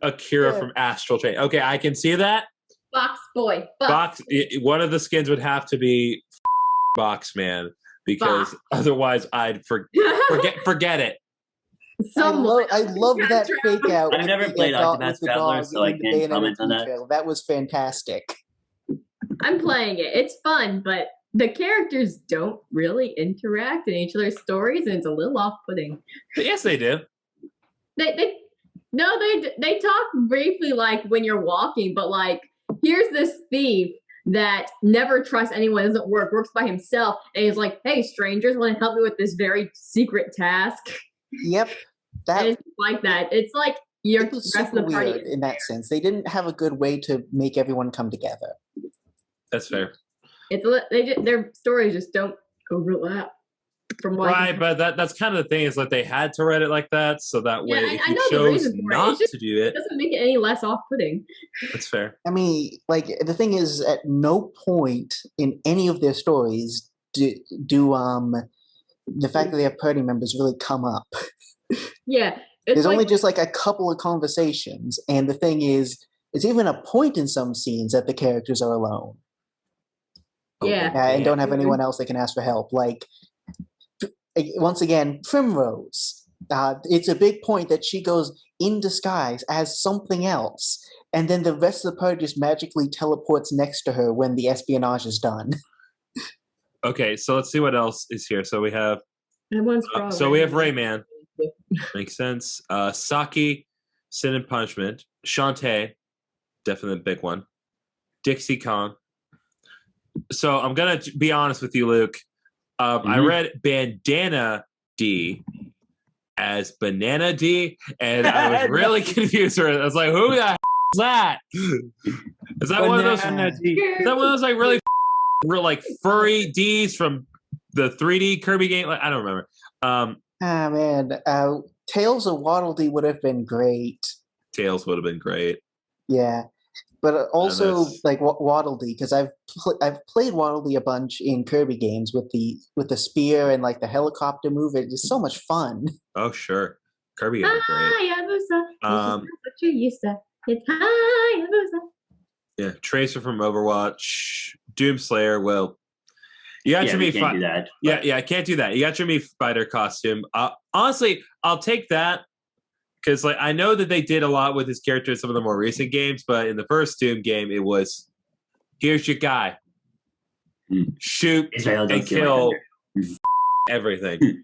Akira from Astral Chain. Okay, I can see that. Box boy. Box. One of the skins would have to be Box Man because otherwise I'd forget it. I love that fake out. I've never played Octopath Traveler, so I can't comment on that. That was fantastic. I'm playing it. It's fun, but the characters don't really interact in each other's stories, and it's a little off-putting. Yes, they do. They talk briefly like when you're walking, but like here's this thief that never trusts anyone, doesn't works by himself, and he's like, "Hey, strangers, want to help me with this very secret task?" Yep, it's like that. It's like you're it was the rest super of the party. weird in that sense. They didn't have a good way to make everyone come together. That's fair. Their stories just don't overlap. From what Right, but that's kind of the thing is that they had to write it like that, so that way if I you know the chose reason for it. not It's just- to do it, It doesn't make it any less off-putting. that's fair. I mean, like the thing is, at no point in any of their stories do the fact that they have party members really come up. Yeah, There's only just like a couple of conversations, and the thing is, it's even a point in some scenes that the characters are alone. Yeah. And don't have anyone else they can ask for help. Like, once again, Primrose. It's a big point that she goes in disguise as something else, and then the rest of the party just magically teleports next to her when the espionage is done. Okay, so let's see what else is here. So we have So we have Rayman. Makes sense. Saki, Sin and Punishment. Shantae, definitely a big one. Dixie Kong. So I'm gonna be honest with you, Luke. I read Bandana D as Banana D, and I was really confused. I was like, "Who the heck is that? Is that one of those? Is that one of those like really real like furry Ds from the 3D Kirby game? Like, I don't remember." Man, Tails of Waddle Dee would have been great. Tails would have been great. Yeah, but also that's- like Waddle Dee, because I've played Waddle Dee a bunch in Kirby games with the spear and like the helicopter move. It's so much fun. Oh sure, Kirby would be great. Hayabusa. What you used to. It's Hayabusa. Yeah, Tracer from Overwatch, Doomslayer. Well, you got your we me. can't do that. Yeah, I can't do that. You got your me fighter costume. Honestly, I'll take that because like I know that they did a lot with his character in some of the more recent games, but in the first Doom game, it was here's your guy, shoot and kill everything.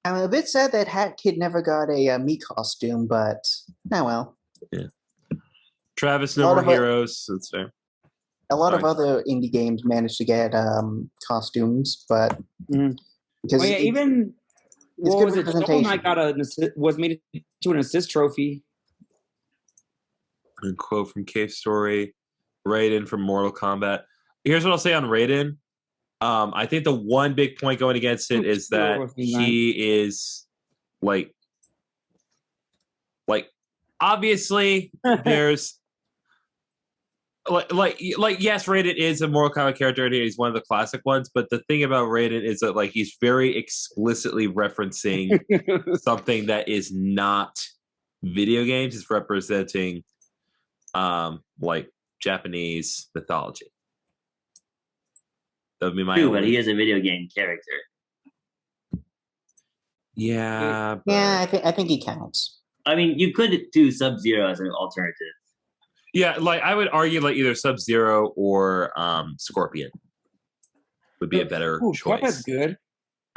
I'm a bit sad that Hat Kid never got a me costume, but well. Yeah. Travis, A No lot More of Heroes. That's fair. A lot of Fine. other indie games managed to get costumes, but because Even it's what good was it? Shovel representation. Knight was made to an assist trophy. And quote from Cave Story, Raiden from Mortal Kombat. Here's what I'll say on Raiden. I think the one big point going against it is that he is like obviously there's Yes, Raiden is a Mortal Kombat character and he's one of the classic ones, but the thing about Raiden is that like he's very explicitly referencing something that is not video games. It's representing like Japanese mythology. That would be my True, but he is a video game character. Yeah. Yeah, I think he counts. I mean, you could do Sub-Zero as an alternative. Yeah, like I would argue like either Sub-Zero or Scorpion would be a better choice. Cuphead's good.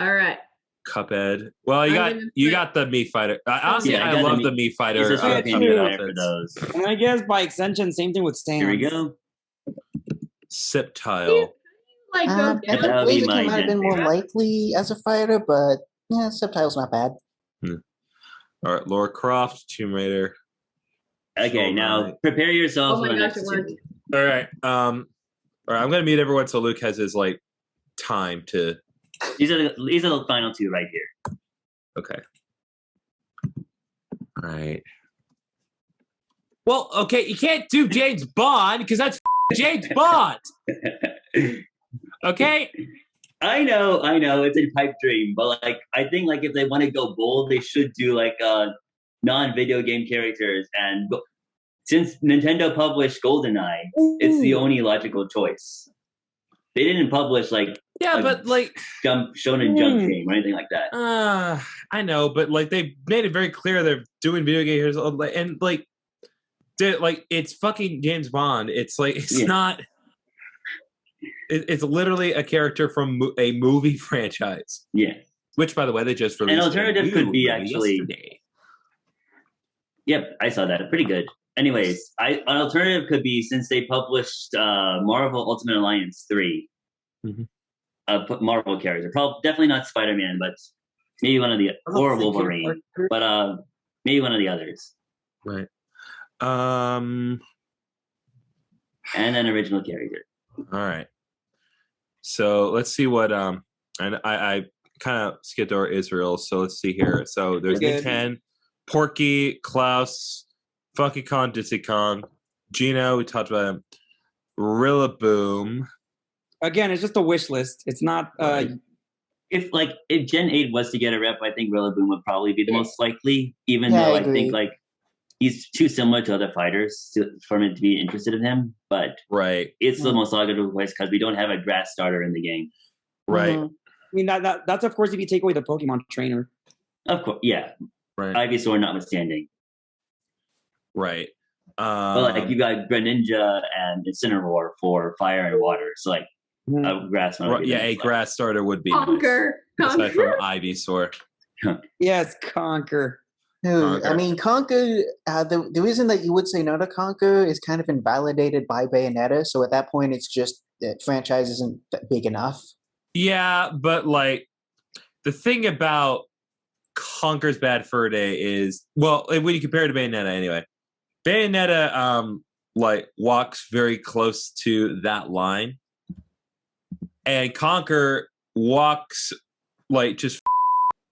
All right. Cuphead. Well, you got the Mii Fighter. Honestly, Yeah, I love the Mii Fighter. He's a Scorpion guy for those. And I guess by extension, same thing with Sans. Here we go. Sceptile. Like I That would be Blaziken my might have been more likely as a fighter, but yeah, Subtile's not bad. All right, Lara Croft, Tomb Raider. Okay, now prepare yourself Oh for my the gosh, next it worked. two. All right. All right, I'm gonna mute everyone so Luke has his like time to. These are the final two right here. Okay. All right. Well, okay, you can't do James Bond because that's James Bond. Okay. I know, it's a pipe dream, but like I think like if they want to go bold, they should do like non-video game characters. And since Nintendo published GoldenEye, it's the only logical choice. They didn't publish like but like Shonen Jump game or anything like that. I know, but like they made it very clear they're doing video games and like it's fucking James Bond. It's like it's not. It's literally a character from a movie franchise. Yeah. Which, by the way, they just released. An alternative could be actually. Yesterday. Yep, I saw that. Pretty good. Anyways, an alternative could be since they published Marvel Ultimate Alliance 3. Marvel character. Probably definitely not Spider-Man, but maybe one of the or Wolverine. But maybe one of the others. Right. And an original character. All right. So let's see what and I kind of skipped over Israel. So let's see here. So there's Nick 10, Porky, Klaus, Funky Kong, Dizzy Kong, Geno. We talked about him. Rillaboom. Again, it's just a wish list. It's not. If Gen 8 was to get a rep, I think Rillaboom would probably be the most likely. Even though I think like he's too similar to other fighters for me to be interested in him. But it's the most logical choice because we don't have a grass starter in the game. Right. I mean that's of course if you take away the Pokemon trainer. Of course, yeah. Right. Ivysaur notwithstanding. Right. But like you got Greninja and Incineroar for fire and water. So like a grass one. Right, a grass starter would be Conquer. Nice. Aside from Ivysaur. Yes, Conquer. Dude, I mean, Conquer, the reason that you would say no to Conquer is kind of invalidated by Bayonetta. So at that point, it's just the franchise isn't big enough. Yeah, but like the thing about Conquer's Bad Fur Day is, well, when you compare it to Bayonetta anyway, Bayonetta like walks very close to that line. And Conquer walks like just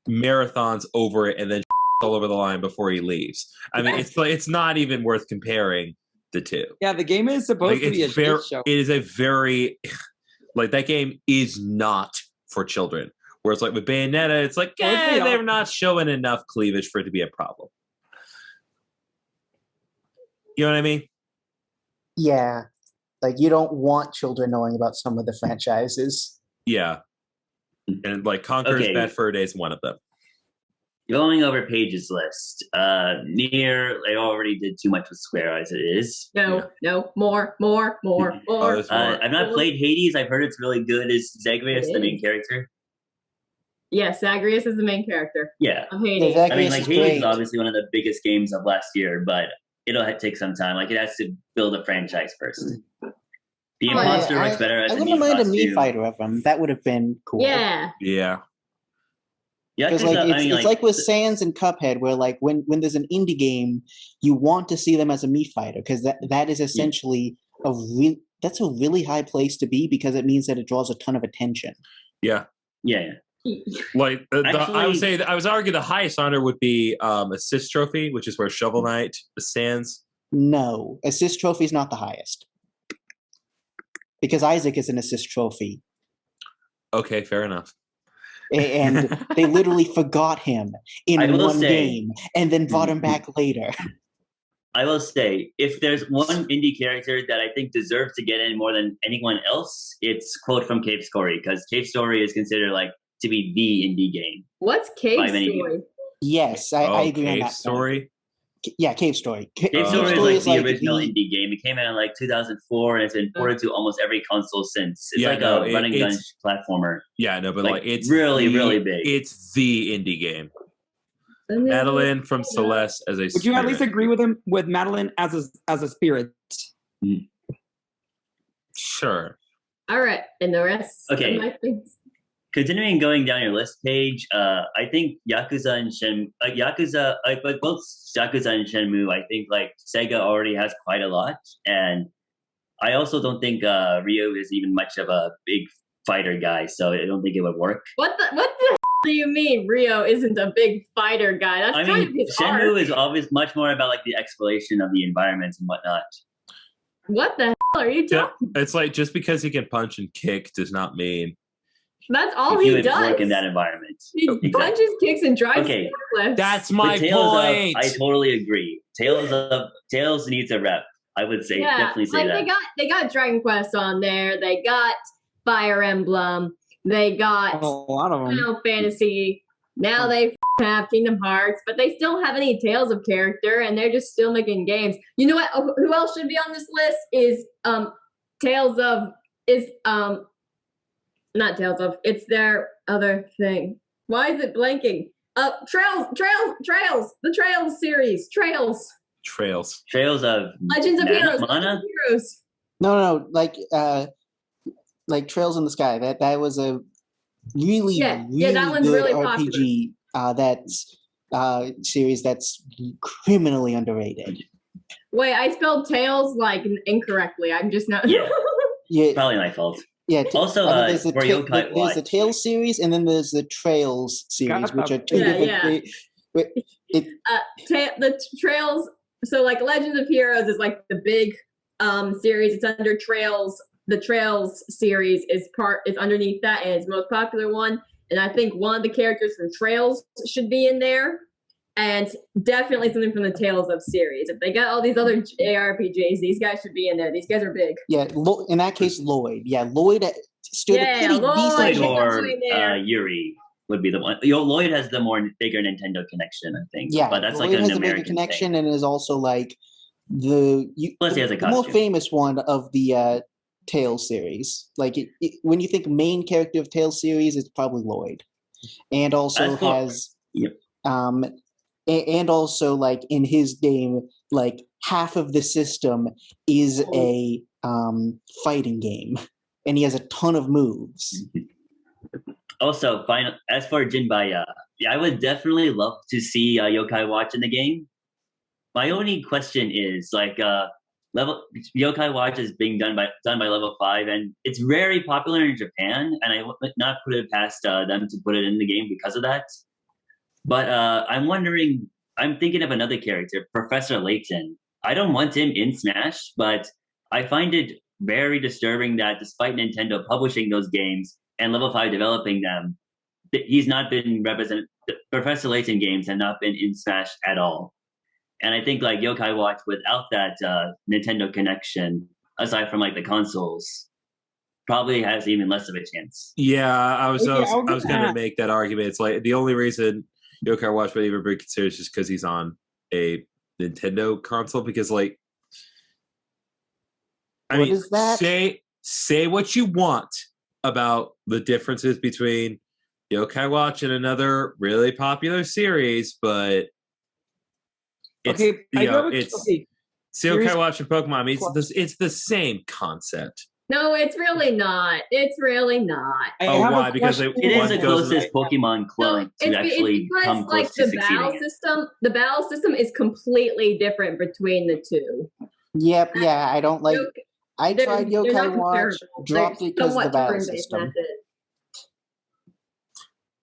marathons over it and then all over the line before he leaves. I mean, it's not even worth comparing the two. Yeah, the game is supposed to be a shit show. It is a very like that game is not for children. Whereas like with Bayonetta, it's like they're not showing enough cleavage for it to be a problem. You know what I mean? Yeah. Like you don't want children knowing about some of the franchises. Yeah. And like Conquer's Bad Fur Day is one of them. Going over Paige's list, Nier, I already did too much with Square as it is. No, more. I've not played Hades. I've heard it's really good. Is Zagreus the main character? Yes, Zagreus is the main character. Yeah. Of Hades. I mean, like Hades is obviously one of the biggest games of last year, but it'll take some time. Like it has to build a franchise first. The Imposter works better as I wouldn't mind a Mii Fighter of them. That would have been cool. Yeah. Yeah. Yeah, because like it's like with Sans and Cuphead, where like when there's an indie game, you want to see them as a Mii Fighter because that is essentially that's a really high place to be because it means that it draws a ton of attention. Yeah. Yeah. Like I would say, I would argue the highest honor would be Assist Trophy, which is where Shovel Knight stands. No, Assist Trophy is not the highest. because Isaac is an assist trophy. Okay, fair enough. And they literally forgot him in one game and then brought him back later. I will say, if there's one indie character that I think deserves to get in more than anyone else, it's Quote from Cave Story, because Cave Story is considered like to be the indie game. What's Cave Story? Yes, I agree on that. Cave Story? Yeah, Cave Story. Cave Story is like the original indie game. It came out in like 2004 and it's been ported to almost every console since. It's a run and gun platformer. Yeah, no, but like it's really big. It's the indie game. Madeline from Celeste as a Would you at least agree with him, with Madeline as a spirit? Sure. All right, and the rest of my things. Continuing going down your list page, I think Yakuza and but both Yakuza and Shenmue, I think like Sega already has quite a lot, and I also don't think Ryo is even much of a big fighter guy, so I don't think it would work. What the hell do you mean Ryo isn't a big fighter guy? That's kind of his Shenmue art. is always much more about like the exploration of the environments and whatnot. What the hell are you talking? It's like just because he can punch and kick does not mean that's all he would does. Work in that environment. He punches, kicks, and drives forklifts. That's my point. I totally agree. Tales needs a rep. I would say definitely say that. They got Dragon Quest on there. They got Fire Emblem. They got a lot of them. Final Fantasy. Now they have Kingdom Hearts, but they still have any Tales of character, and they're just still making games. You know what? Who else should be on this list is not Tales of. It's their other thing. Why is it blanking? Trails. The Trails series. Trails of Legends of Heroes. Mana? No, like Trails in the Sky. That was a really that one's good really RPG. That's series that's criminally underrated. Wait, I spelled Tails like incorrectly. I'm just not. Yeah, probably my fault. Yeah. Also, there's the Tales series, and then there's the Trails series, which are two different. The Trails. So, like, Legends of Heroes is like the big series. It's under Trails. The Trails series is underneath that, and it's the most popular one. And I think one of the characters from Trails should be in there, and definitely something from the Tales of series. If they got all these other ARPGs, these guys should be in there. These guys are big. Yeah, in that case, Lloyd. Yeah, Lloyd stood a pretty decent. Or Yuri would be the one. Lloyd has the bigger Nintendo connection, I think. Yeah, but that's Lloyd like an has American a bigger connection, thing. And is also like Plus, he has a the more famous one of the Tales series. Like when you think main character of Tales series, it's probably Lloyd, and also and also like in his game, like half of the system is a fighting game, and he has a ton of moves. Also, as for Jinbaya, I would definitely love to see Yokai Watch in the game. My only question is like Yokai Watch is being done by Level 5, and it's very popular in Japan, and I would not put it past them to put it in the game because of that. But I'm thinking of another character, Professor Layton. I don't want him in Smash, but I find it very disturbing that despite Nintendo publishing those games and Level 5 developing them, he's not been represented. Professor Layton games have not been in Smash at all. And I think like Yokai Watch without that Nintendo connection, aside from like the consoles, probably has even less of a chance. Yeah, I was going to make that argument. It's like the only reason Yokai Watch would even be considered is just because he's on a Nintendo console. Because like, say what you want about the differences between Yokai Watch and another really popular series, but Yokai Watch and Pokemon. I mean, it's the same concept. No, it's really not. It's really not. Why? Because it is the closest Pokemon clone to actually come close to succeeding. The battle system is completely different between the two. Yep. Yeah, I don't like. I tried Yokai Watch, dropped it because of the battle system.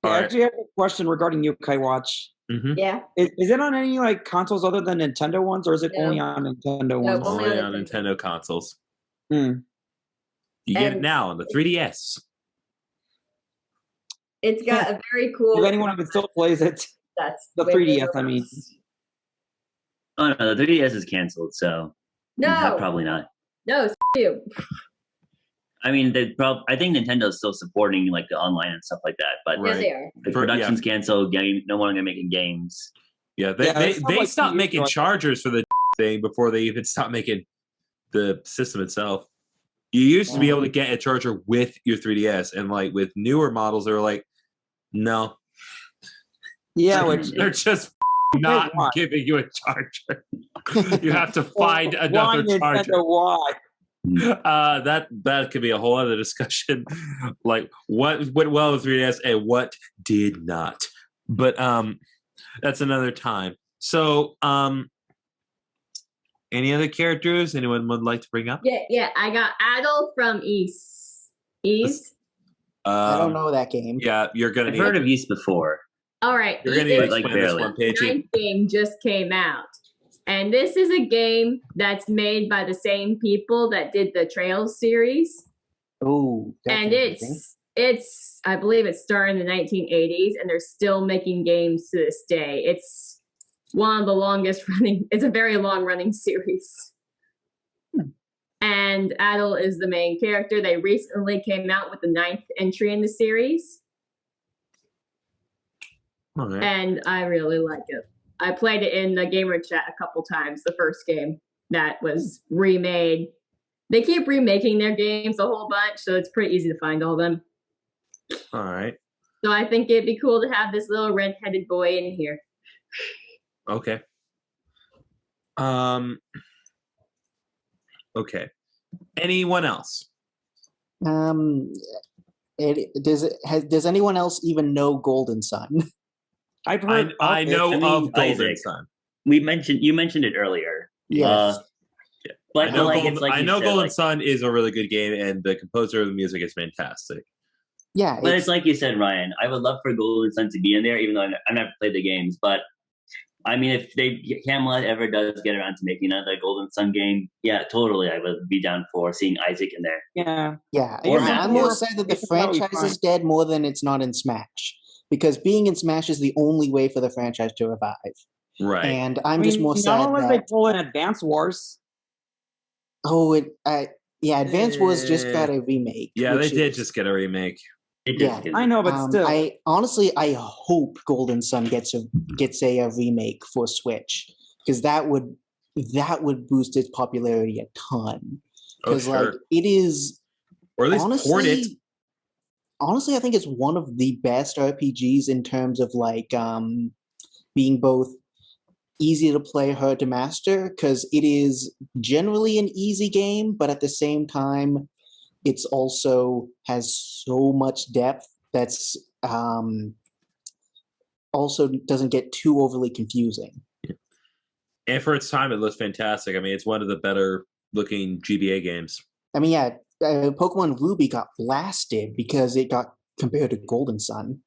I actually have a question regarding Yokai Watch. Mm-hmm. Yeah. Is it on any like consoles other than Nintendo ones, or is it only on Nintendo ones? Only on Nintendo consoles. Hmm. You get it And- now on the 3DS. It's got a very cool. If anyone even still plays it, That's the way 3DS, more I mean. Oh no, the 3DS is canceled, so No, probably not. no, you. I mean, I think Nintendo's still supporting like the online and stuff like that, but Right. Yeah, they are. the production's canceled. No one gonna making games. Yeah, Yeah, they it's not like stopped 2 years making ago. chargers for the thing before they even stopped making the system itself. You used to be able to get a charger with your 3DS, and like with newer models, they were like, no, Yeah, which they're just not why? giving you a charger. You have to find why another Nintendo, charger. why? That could be a whole other discussion. Like what went well with 3DS and what did not. But that's another time. So any other characters anyone would like to bring up? Yeah. I got Adel from East. East. I don't know that game. Yeah, you're gonna I've need heard of Yeast before. All right. you're gonna need to East like explain this barely. one, Paige. ninth game just came out, and this is a game that's made by the same people that did the Trails series, Oh, and it's I believe it started in the 1980s, and they're still making games to this day. It's one of the longest running. It's a very long running series. And Adel is the main character. They recently came out with the 9th entry in the series, All right. and I really like it. I played it in the gamer chat a couple times, the first game that was remade. They keep remaking their games a whole bunch, so it's pretty easy to find all of them. All right. So I think it'd be cool to have this little red-headed boy in here. Okay. Okay. Anyone else? Does anyone else even know Golden Sun? I've heard. I know I mean, of Golden Isaac. Sun. You mentioned it earlier. Yes. But I know, like, Golden, it's like I you know said, Golden like- Sun is a really good game, and the composer of the music is fantastic. Yeah, But it's like you said, Ryan. I would love for Golden Sun to be in there, even though I never played the games. But I mean, if Camelot ever does get around to making another Golden Sun game, yeah, totally, I would be down for seeing Isaac in there. Yeah. yeah. Or I'm more sad that the It's probably franchise fine. is dead more than it's not in Smash, because being in Smash is the only way for the franchise to revive. Right. And I I'm mean, just more not sad only they that pull in Advance Wars. Advance Wars just got a remake. Yeah, they which did is- just get a remake. It Yeah. just I know, but still. I hope Golden Sun gets a remake for Switch, because that would boost its popularity a ton. Oh, Because sure. like it is Or at least port it. honestly, I think it's one of the best RPGs in terms of like being both easy to play, hard to master, because it is generally an easy game, but at the same time, it's also has so much depth that's also doesn't get too overly confusing. And for its time, it looks fantastic. I mean, it's one of the better looking GBA games. I mean, yeah, Pokemon Ruby got blasted because it got compared to Golden Sun.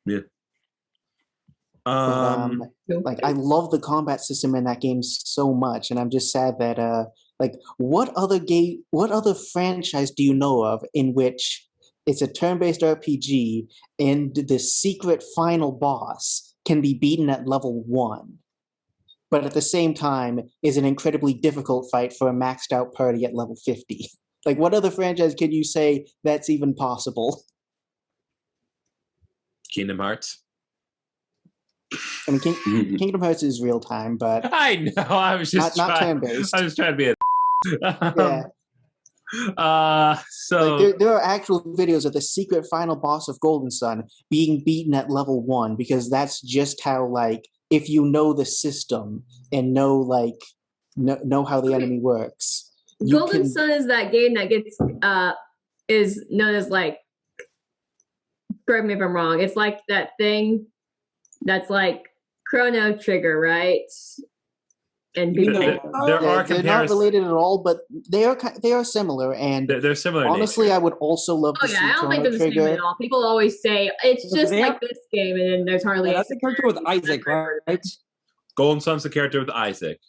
Yeah. But, like I love the combat system in that game so much, and I'm just sad that like what other franchise do you know of in which it's a turn-based RPG and the secret final boss can be beaten at level 1, but at the same time is an incredibly difficult fight for a maxed out party at level 50? Like what other franchise can you say that's even possible? Kingdom Hearts. I mean, Kingdom Hearts is real time, but I know. I was just not trying. turn-based. I was trying to be a. Yeah. So Like there are actual videos of the secret final boss of Golden Sun being beaten at level 1, because that's just how, like, if you know the system and know how the enemy works. Golden Sun is that game that gets is known as, like, correct me if I'm wrong, it's like that thing that's like Chrono Trigger, right? And there people, are They're not comparisons. related at all, but they are similar. And They're similar. in honestly, nature. I would also love oh to yeah, see I don't think Chrono they're the same Trigger. at all. People always say it's Yeah, just they like are- this game, and then there's hardly. Yeah, that's the character with Isaac, right? Golden Sun's the character with Isaac.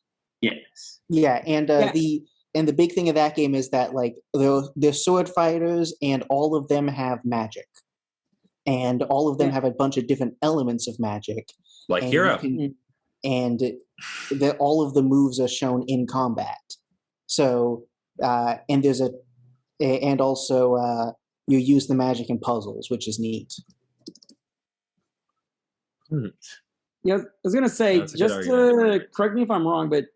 Yes. Yeah, and Yeah. and the big thing of that game is that like they're sword fighters, and all of them have magic, and all of them have a bunch of different elements of magic. Like and Hero. All of the moves are shown in combat. So and there's and also you use the magic in puzzles, which is neat. Yeah, I was gonna say, just to correct me if I'm wrong, but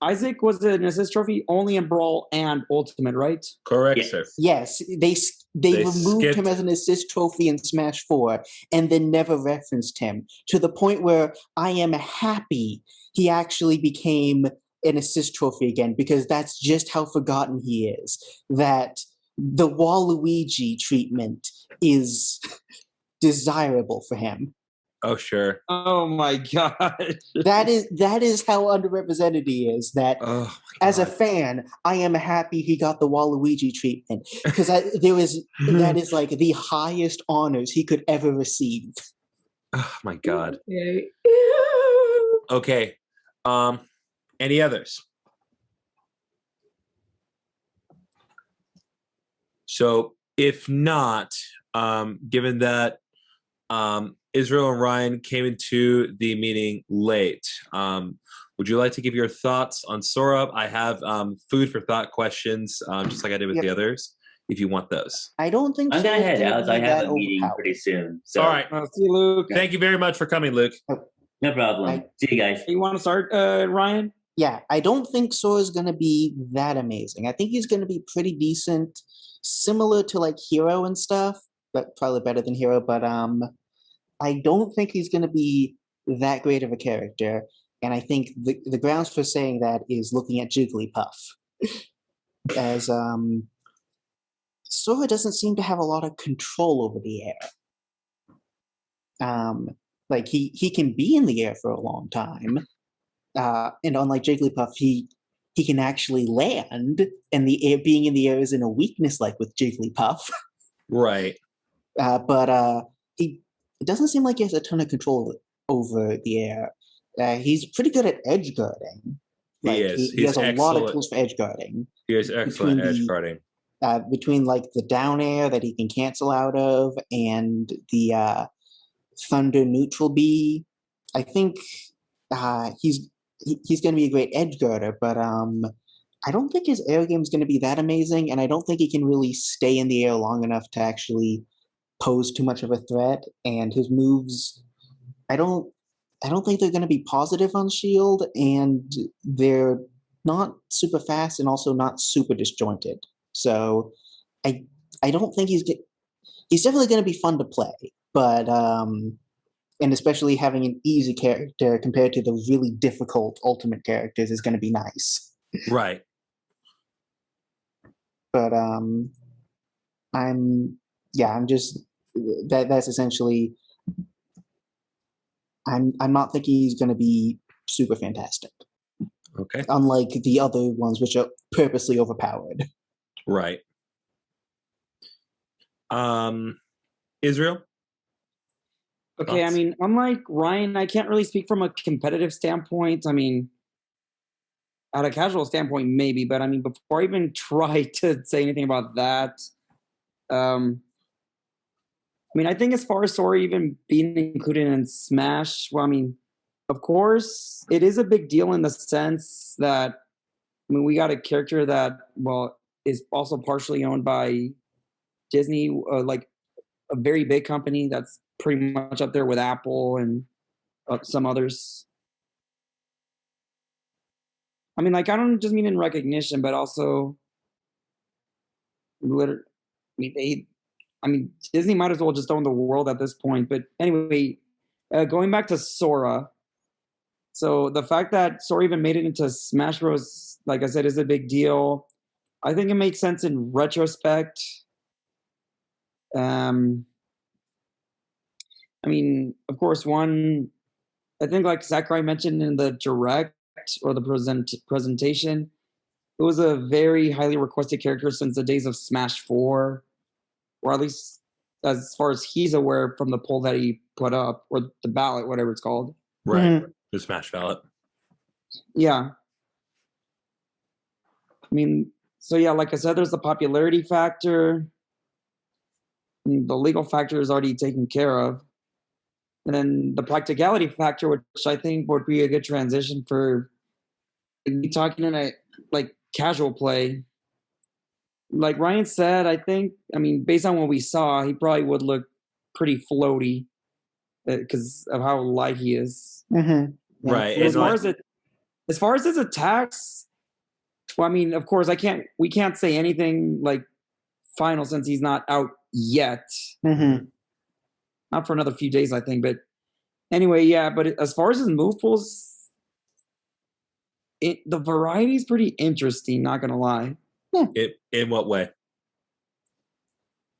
Isaac was an assist trophy only in Brawl and Ultimate, right? Correct, sir. Yes, they removed him as an assist trophy in Smash 4 and then never referenced him, to the point where I am happy he actually became an assist trophy again, because that's just how forgotten he is. That the Waluigi treatment is desirable for him. Oh, sure. Oh my god. That is how underrepresented he is. That as a fan, I am happy he got the Waluigi treatment, because that is like the highest honors he could ever receive. Oh my god. Okay. Any others? So if not, given that Israel and Ryan came into the meeting late, would you like to give your thoughts on Sora? I have food for thought questions, just like I did with the others, if you want those. I don't think I'm gonna head out. I have a overpowered. meeting pretty soon. So. All right. See you, Luke. Thank you very much for coming, Luke. No problem. See you guys. You want to start, Ryan? Yeah, I don't think Sora's going to be that amazing. I think he's going to be pretty decent, similar to like Hero and stuff, but probably better than Hero. But I don't think he's going to be that great of a character. And I think the grounds for saying that is looking at Jigglypuff. As Sora doesn't seem to have a lot of control over the air. Like he can be in the air for a long time. And unlike Jigglypuff, he can actually land, and the air, being in the air isn't a weakness like with Jigglypuff. Right. But it doesn't seem like he has a ton of control over the air. He's pretty good at edge guarding. Like, he is. He has a lot of tools for edge guarding. He is excellent edge guarding. Between like the down air that he can cancel out of, and the thunder neutral B, I think he's going to be a great edge guarder. But I don't think his air game is going to be that amazing, and I don't think he can really stay in the air long enough to actually pose too much of a threat. And his moves, I don't think they're going to be positive on Shield, and they're not super fast and also not super disjointed. So I don't think he's definitely going to be fun to play, but and especially having an easy character compared to the really difficult ultimate characters is going to be nice. Right. But that's essentially. I'm not thinking he's going to be super fantastic. Okay. Unlike the other ones, which are purposely overpowered. Right. Israel? Okay, I mean, unlike Ryan, I can't really speak from a competitive standpoint. I mean, at a casual standpoint, maybe, but I mean, before I even try to say anything about that, I mean, I think as far as Sora even being included in Smash, well, I mean, of course, it is a big deal in the sense that, I mean, we got a character that, well, is also partially owned by Disney, like a very big company that's pretty much up there with Apple and some others. I mean, like, I don't just mean in recognition, but also, I mean, Disney might as well just own the world at this point. But anyway, going back to Sora. So the fact that Sora even made it into Smash Bros., like I said, is a big deal. I think it makes sense in retrospect. I mean, of course, I think like Sakurai mentioned in the direct or the presentation, it was a very highly requested character since the days of Smash 4. Or at least as far as he's aware from the poll that he put up, or the ballot, whatever it's called. Right. The Smash ballot. Yeah. I mean, so yeah, like I said, there's the popularity factor. The legal factor is already taken care of. And then the practicality factor, which I think would be a good transition for talking in a like casual play. Like Ryan said, I think, I mean, based on what we saw, he probably would look pretty floaty because of how light he is. Mm-hmm. Right. As far as his attacks, well, I mean, of course, we can't say anything like final since he's not out yet. Mm-hmm. Not for another few days, I think. But anyway, yeah. But as far as his move pools, the variety is pretty interesting. Not gonna lie. In what way?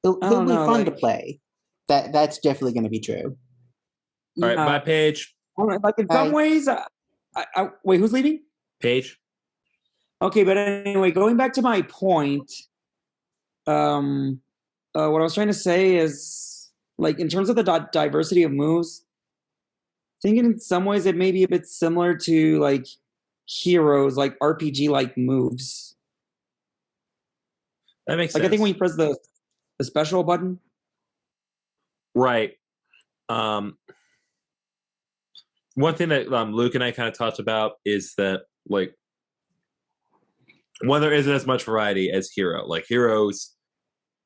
He'll be fun to like, play. That's definitely going to be true. All right, bye, Paige. Like in some ways, wait, who's leaving? Paige. Okay, but anyway, going back to my point, what I was trying to say is, like, in terms of the diversity of moves, thinking in some ways it may be a bit similar to like Heroes, like RPG-like moves. That makes like sense. I think when you press the special button, right. One thing that Luke and I kind of talked about is that, like, one, there isn't as much variety as Hero. Like, Heroes,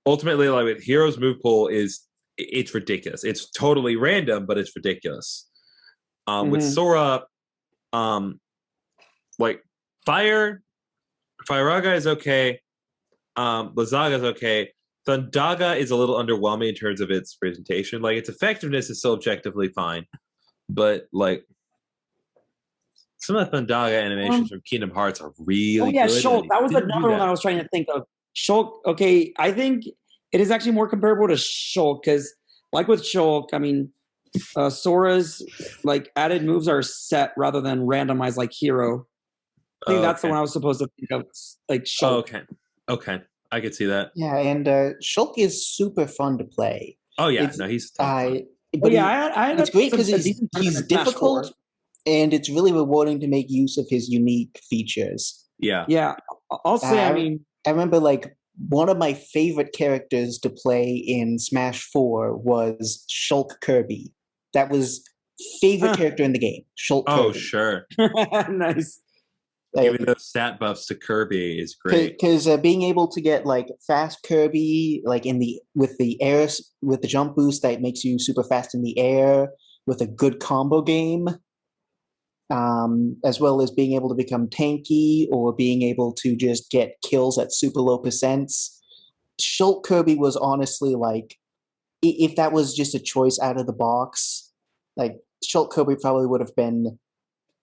ultimately, like with Heroes move pool it's ridiculous. It's totally random, but it's ridiculous. With Sora, like Firaga is okay. Lazaga is okay. Thundaga is a little underwhelming in terms of its presentation. Like, its effectiveness is still objectively fine, but like some of the Thundaga animations from Kingdom Hearts are really good. Shulk. That was another one I was trying to think of. Shulk. Okay, I think it is actually more comparable to Shulk because, like with Shulk, I mean, Sora's like added moves are set rather than randomized like Hero. I think that's the one I was supposed to think of, like Shulk. Okay, I could see that. Yeah, and Shulk is super fun to play. Oh yeah, he's fun. It's great because he's difficult, and it's really rewarding to make use of his unique features. Yeah. I'll say, I remember like one of my favorite characters to play in Smash 4 was Shulk Kirby. That was favorite character in the game. Shulk Kirby. Oh sure, nice. Giving those stat buffs to Kirby is great. Because being able to get like fast Kirby, like with the jump boost that makes you super fast in the air, with a good combo game, as well as being able to become tanky or being able to just get kills at super low percents. Shulk Kirby was honestly like, if that was just a choice out of the box, like Shulk Kirby probably would have been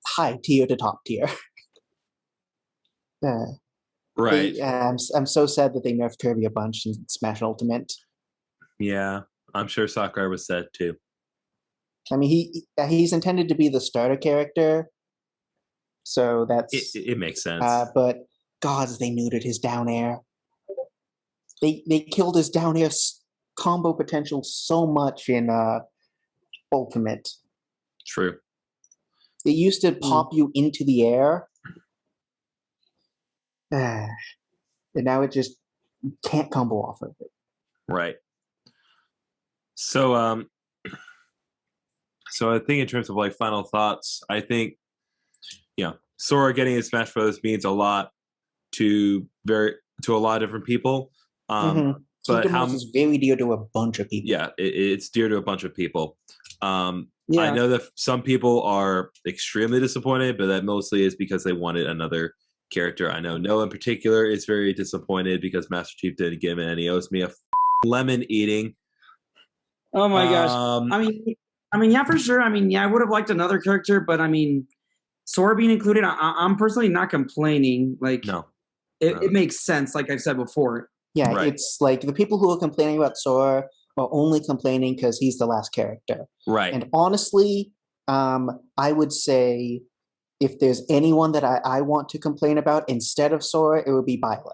high tier to top tier. Right. I'm so sad that they nerfed Kirby a bunch in Smash Ultimate. Yeah, I'm sure Sakurai was sad too. I mean, he's intended to be the starter character, so that's it makes sense. But gods, they neutered his down air. They killed his down air combo potential so much in Ultimate. True. It used to pop you into the air. And now it just can't combo off of it. Right. So I think in terms of like final thoughts, I think Sora getting his Smash Bros means a lot to a lot of different people. But Kingdom is very dear to a bunch of people. Yeah, it's dear to a bunch of people. I know that some people are extremely disappointed, but that mostly is because they wanted another character. I know Noah in particular is very disappointed because Master Chief didn't give him, and he owes me a lemon eating. Oh my gosh! I mean, yeah, for sure. I mean, yeah, I would have liked another character, but I mean, Sora being included, I'm personally not complaining. Like, it makes sense. Like I've said before. Yeah, it's like the people who are complaining about Sora are only complaining because he's the last character. Right. And honestly, I would say, if there's anyone that I want to complain about instead of Sora, it would be Byleth.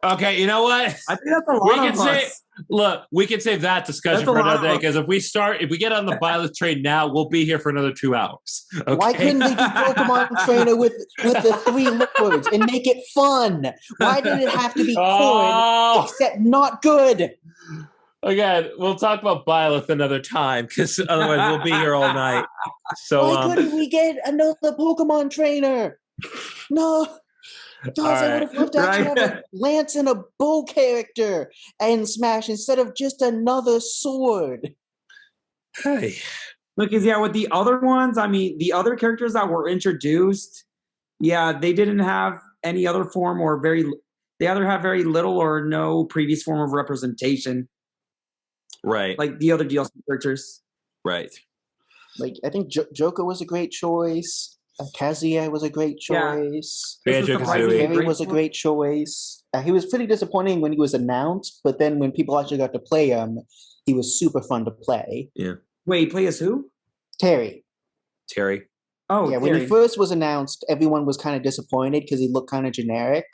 Okay, you know what? I think that's a We lot can of say, us. look, we can save that discussion That's a for lot another day of- because if we get on the Byleth train now, we'll be here for another 2 hours. Okay? Why couldn't they do Pokemon Trainer with the 3 lords and make it fun? Why did it have to be corn, Oh, except not good? again, we'll talk about Byleth another time because otherwise we'll be here all night. So, Why couldn't we get another Pokemon Trainer? No. Guys, All I would right. have loved to actually Right. have a Lance and a bow character and Smash instead of just another sword. hey, Because yeah, with the other ones, I mean, the other characters that were introduced, yeah, they didn't have any other form or they either have very little or no previous form of representation, right, like the other DLC characters. right. Like, I think Joker was a great choice. Kazuya was a great Yeah. choice. This was Banjo-Kazooie. surprisingly a Terry great was a choice. great choice. He was pretty disappointing when he was announced, but then when people actually got to play him, he was super fun to play. Wait, play as who? Terry. Terry. Oh, Yeah, when Terry. he first was announced, everyone was kind of disappointed because he looked kind of generic.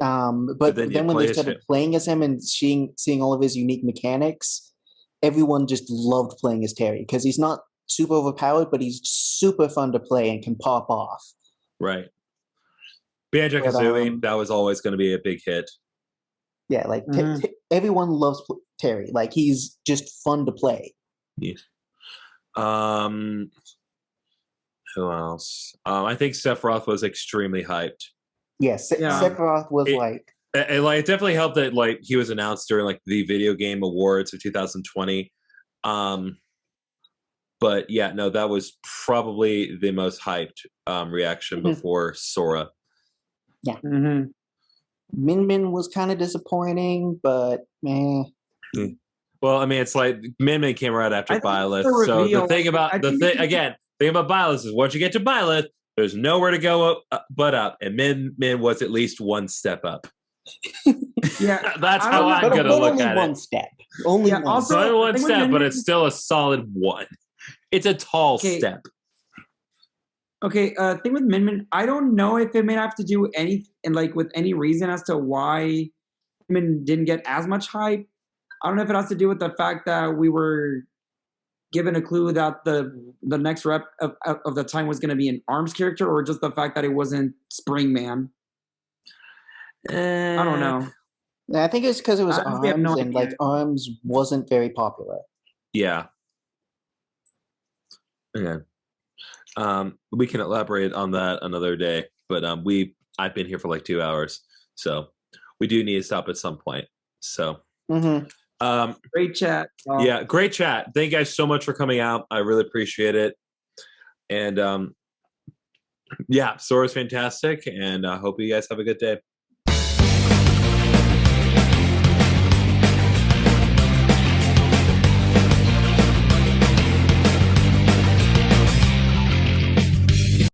But then then you when play they as started him. playing as him and seeing all of his unique mechanics, everyone just loved playing as Terry because he's not super overpowered, but he's super fun to play and can pop off. Right. Banjo-Kazooie, But, that was always going to be a big hit. Yeah, like Mhm. everyone loves Terry. Like he's just fun to play. Um, who else? I think Sephiroth was extremely hyped. Yes, Yeah. Sephiroth was like It definitely helped that like he was announced during like the video game awards of 2020. But yeah, no, that was probably the most hyped reaction Mhm. before Sora. Mhm. Min Min was kind of disappointing, but Well, I mean, it's like Min Min came right after I think Byleth. the So the reveal- thing about I think thing about Byleth is once you get to Byleth, there's nowhere to go but up, and Min Min was at least one step up. Yeah, That's I how don't know, I'm but gonna look only at one it. step. Only Yeah, one. also- So only I one think with step, Min but Min- it's still a solid one. It's a tall Okay. step. Okay, thing with Min Min, I don't know if it may have to do any and like with any reason as to why Min didn't get as much hype. I don't know if it has to do with the fact that we were given a clue that the next rep of the time was going to be an ARMS character, or just the fact that it wasn't Spring Man. I don't know. I think it's because it was I honestly have Arms, no and idea. like Arms wasn't very popular. Yeah. Okay. We can elaborate on that another day, but I've been here for like 2 hours, so we do need to stop at some point. So, Great chat. yeah, great chat. Thank you guys so much for coming out. I really appreciate it. And yeah, Sora's fantastic, and I hope you guys have a good day.